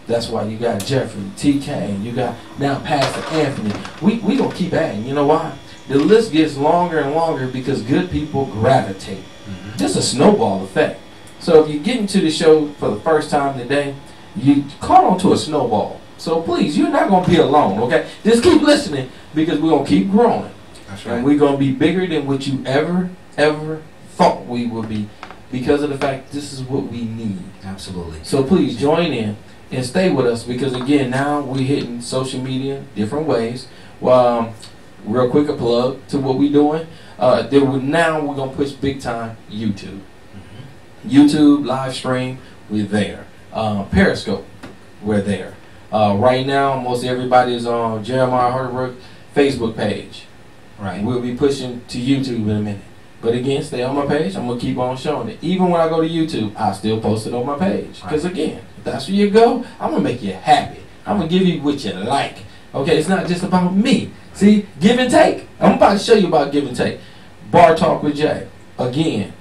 That's why you got Jeffrey, TK, and you got now Pastor Anthony. We gonna keep adding. You know why? The list gets longer and longer because good people gravitate. Mm-hmm. Just a snowball effect. So if you get into the show for the first time today, you caught onto a snowball. So please, you're not going to be alone, okay? Just keep listening, because we're going to keep growing. That's right. And we're going to be bigger than what you ever thought we would be, because of the fact this is what we need. Absolutely. So please join in and stay with us, because again, now we're hitting social media different ways. Well, real quick, a plug to what we doing. Now we're gonna push big time YouTube. YouTube live stream, we're there. Periscope, we're there. Right now, most everybody is on Jeremiah Haugabrook Facebook page. Right. We'll be pushing to YouTube in a minute. But again, stay on my page. I'm going to keep on showing it. Even when I go to YouTube, I still post it on my page. Because again, if that's where you go, I'm going to make you happy. I'm going to give you what you like. Okay, it's not just about me. See, give and take. I'm about to show you about give and take. Bar Talk with Jay. Again,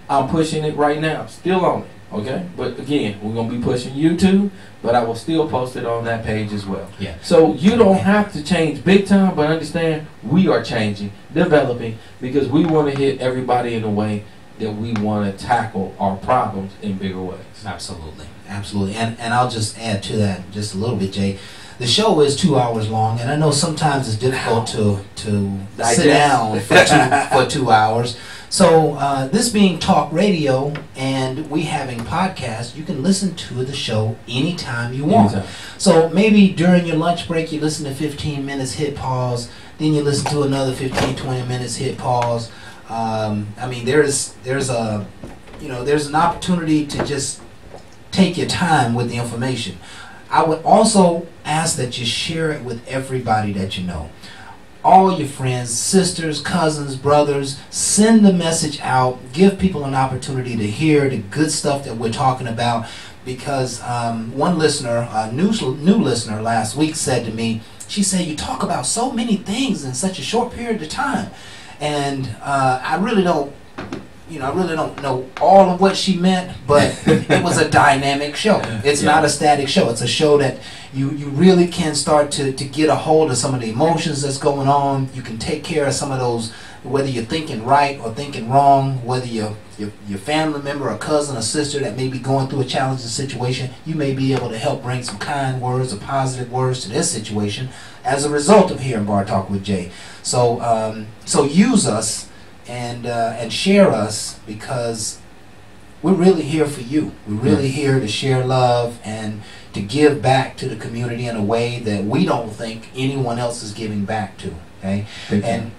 I'm pushing it right now. Still on it. Okay? But again, we're going to be pushing YouTube, but I will still post it on that page as well. Yeah. So you don't have to change big time, but understand we are changing, developing, because we want to hit everybody in a way that we want to tackle our problems in bigger ways. Absolutely. Absolutely. And I'll just add to that just a little bit, Jay. The show is 2 hours long, and I know sometimes it's difficult to sit down for 2 hours. So this being talk radio and we having podcasts, you can listen to the show anytime you want. Anytime. So maybe during your lunch break you listen to 15 minutes, hit pause, then you listen to another 15, 20 minutes, hit pause. I mean, there's an opportunity to just take your time with the information. I would also ask that you share it with everybody that you know. All your friends, sisters, cousins, brothers, send the message out. Give people an opportunity to hear the good stuff that we're talking about. Because one listener, a new listener last week said to me, she said, you talk about so many things in such a short period of time. And I really don't know all of what she meant, but it was a dynamic show. It's not a static show. It's a show that you really can start to get a hold of some of the emotions that's going on. You can take care of some of those, whether you're thinking right or thinking wrong, whether your family member, a cousin, a sister that may be going through a challenging situation, you may be able to help bring some kind words or positive words to their situation as a result of hearing Bar Talk with Jay. So use us and share us, because we're really here for you. We're really here to share love and to give back to the community in a way that we don't think anyone else is giving back to. Okay, and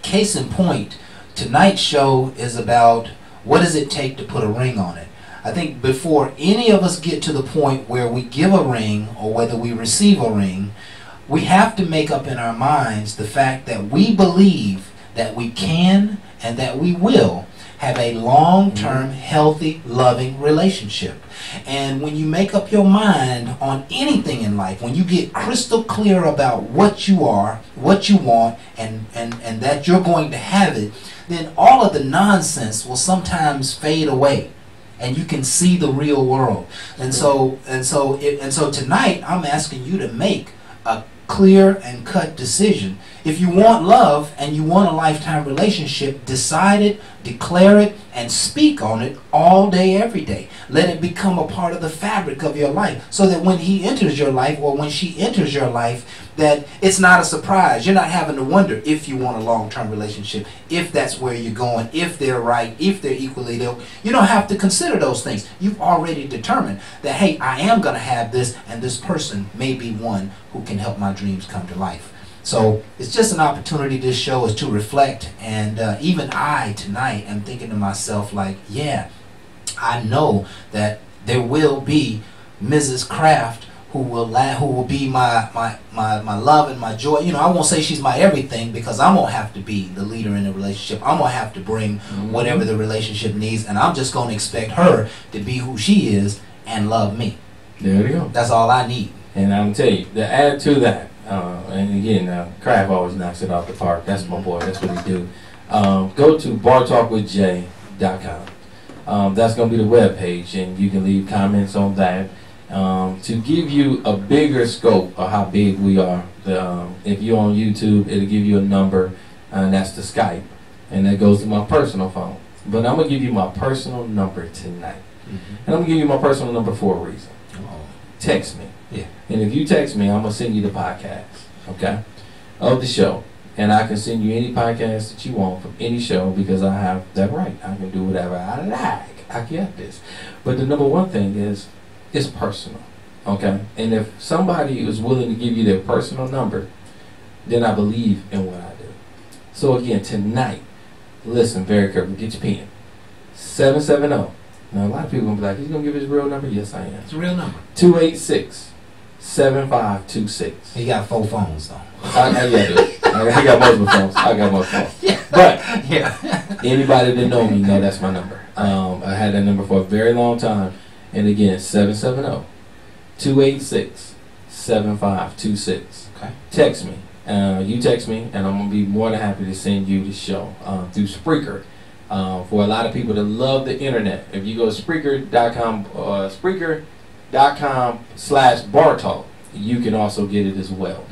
case in point, tonight's show is about what does it take to put a ring on it. I think before any of us get to the point where we give a ring or whether we receive a ring, we have to make up in our minds the fact that we believe that we can and that we will have a long-term, healthy, loving relationship. And when you make up your mind on anything in life, when you get crystal clear about what you are, what you want, and that you're going to have it, then all of the nonsense will sometimes fade away, and you can see the real world. And so tonight, I'm asking you to make a clear and cut decision. If you want love and you want a lifetime relationship, decide it, declare it, and speak on it all day, every day. Let it become a part of the fabric of your life, so that when he enters your life or when she enters your life, that it's not a surprise. You're not having to wonder if you want a long-term relationship, if that's where you're going, if they're right, if they're equally yoked. You don't have to consider those things. You've already determined that, hey, I am going to have this, and this person may be one who can help my dreams come to life. So it's just an opportunity, this show is to reflect, and even I tonight am thinking to myself, like, yeah, I know that there will be Mrs. Kraft who will be my love and my joy. You know, I won't say she's my everything, because I'm going to have to be the leader in the relationship. I'm going to have to bring whatever the relationship needs, and I'm just going to expect her to be who she is and love me. There we go. That's all I need. And I'm going to tell you, to add to that, and again, Kraft always knocks it off the park. That's my boy. That's what he do. Go to bartalkwithjay.com. That's going to be the web page, and you can leave comments on that. To give you a bigger scope of how big we are, if you're on YouTube, it'll give you a number, and that's the Skype, and that goes to my personal phone. But I'm going to give you my personal number tonight. And I'm going to give you my personal number for a reason. Text me. Yeah. And if you text me, I'm going to send you the podcast, okay, of the show. And I can send you any podcast that you want from any show, because I have that right. I can do whatever I like. I get this. But the number one thing is, it's personal, okay? And if somebody is willing to give you their personal number, then I believe in what I do. So again, tonight, listen very carefully. Get your pen. 770. Now, a lot of people going to be like, he's going to give his real number? Yes, I am. It's a real number. 286-7526. He got 4 phones, though. I got multiple phones. I got multiple phones. Yeah. But anybody that know me know that's my number. I had that number for a very long time. And again, 770-286-7526. Okay. Text me. You text me, and I'm going to be more than happy to send you the show through Spreaker. For a lot of people that love the internet, if you go to Spreaker.com/Bartalk, you can also get it as well.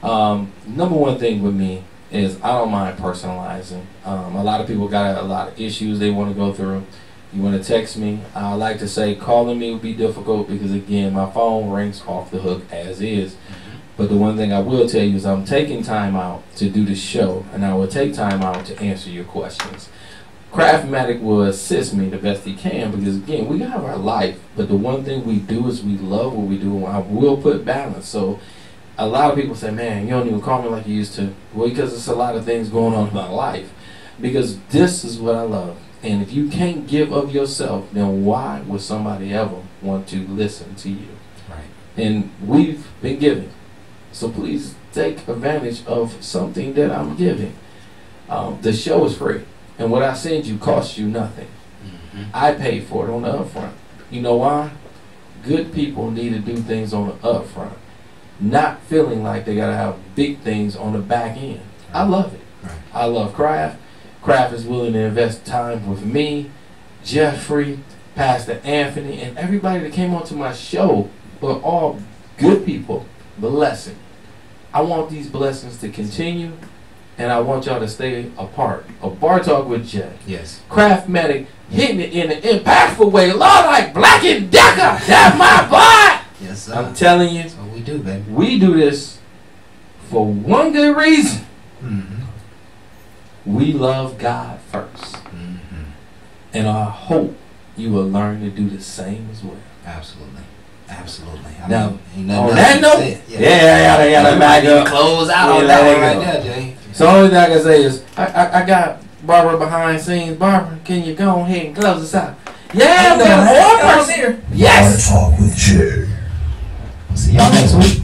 Number one thing with me is I don't mind personalizing. A lot of people got a lot of issues they want to go through. You want to text me, I like to say calling me would be difficult because, again, my phone rings off the hook as is. But the one thing I will tell you is I'm taking time out to do the show, and I will take time out to answer your questions. Craftmatic will assist me the best he can because, again, we have our life, but the one thing we do is we love what we do, and I will put balance. So a lot of people say, man, you don't even call me like you used to. Well, because there's a lot of things going on in my life. Because this is what I love. And if you can't give of yourself, then why would somebody ever want to listen to you? Right. And we've been giving. So please take advantage of something that I'm giving. The show is free. And what I send you costs you nothing. I pay for it on the upfront. You know why? Good people need to do things on the upfront. Not feeling like they got to have big things on the back end. I love it. Right. I love Craft. Craft is willing to invest time with me, Jeffrey, Pastor Anthony, and everybody that came onto my show were all good people. Blessing. I want these blessings to continue, and I want y'all to stay a part of Bar Talk with Jay. Yes. Craftmatic hitting it in an impactful way. Lord, like Black and Decker. That's my boy. Yes, sir. I'm telling you. That's what we do, baby. We do this for one good reason. We love God first. And I hope you will learn to do the same as well. Absolutely. Absolutely. Now, on that note, I gotta back up. Close out on that one right there, Jay. So the only thing I can say is, I got Barbara behind scenes. Barbara, can you go ahead and close us out? Yeah, we got one person here. Yes. Bar Talk with Jay. See y'all next week.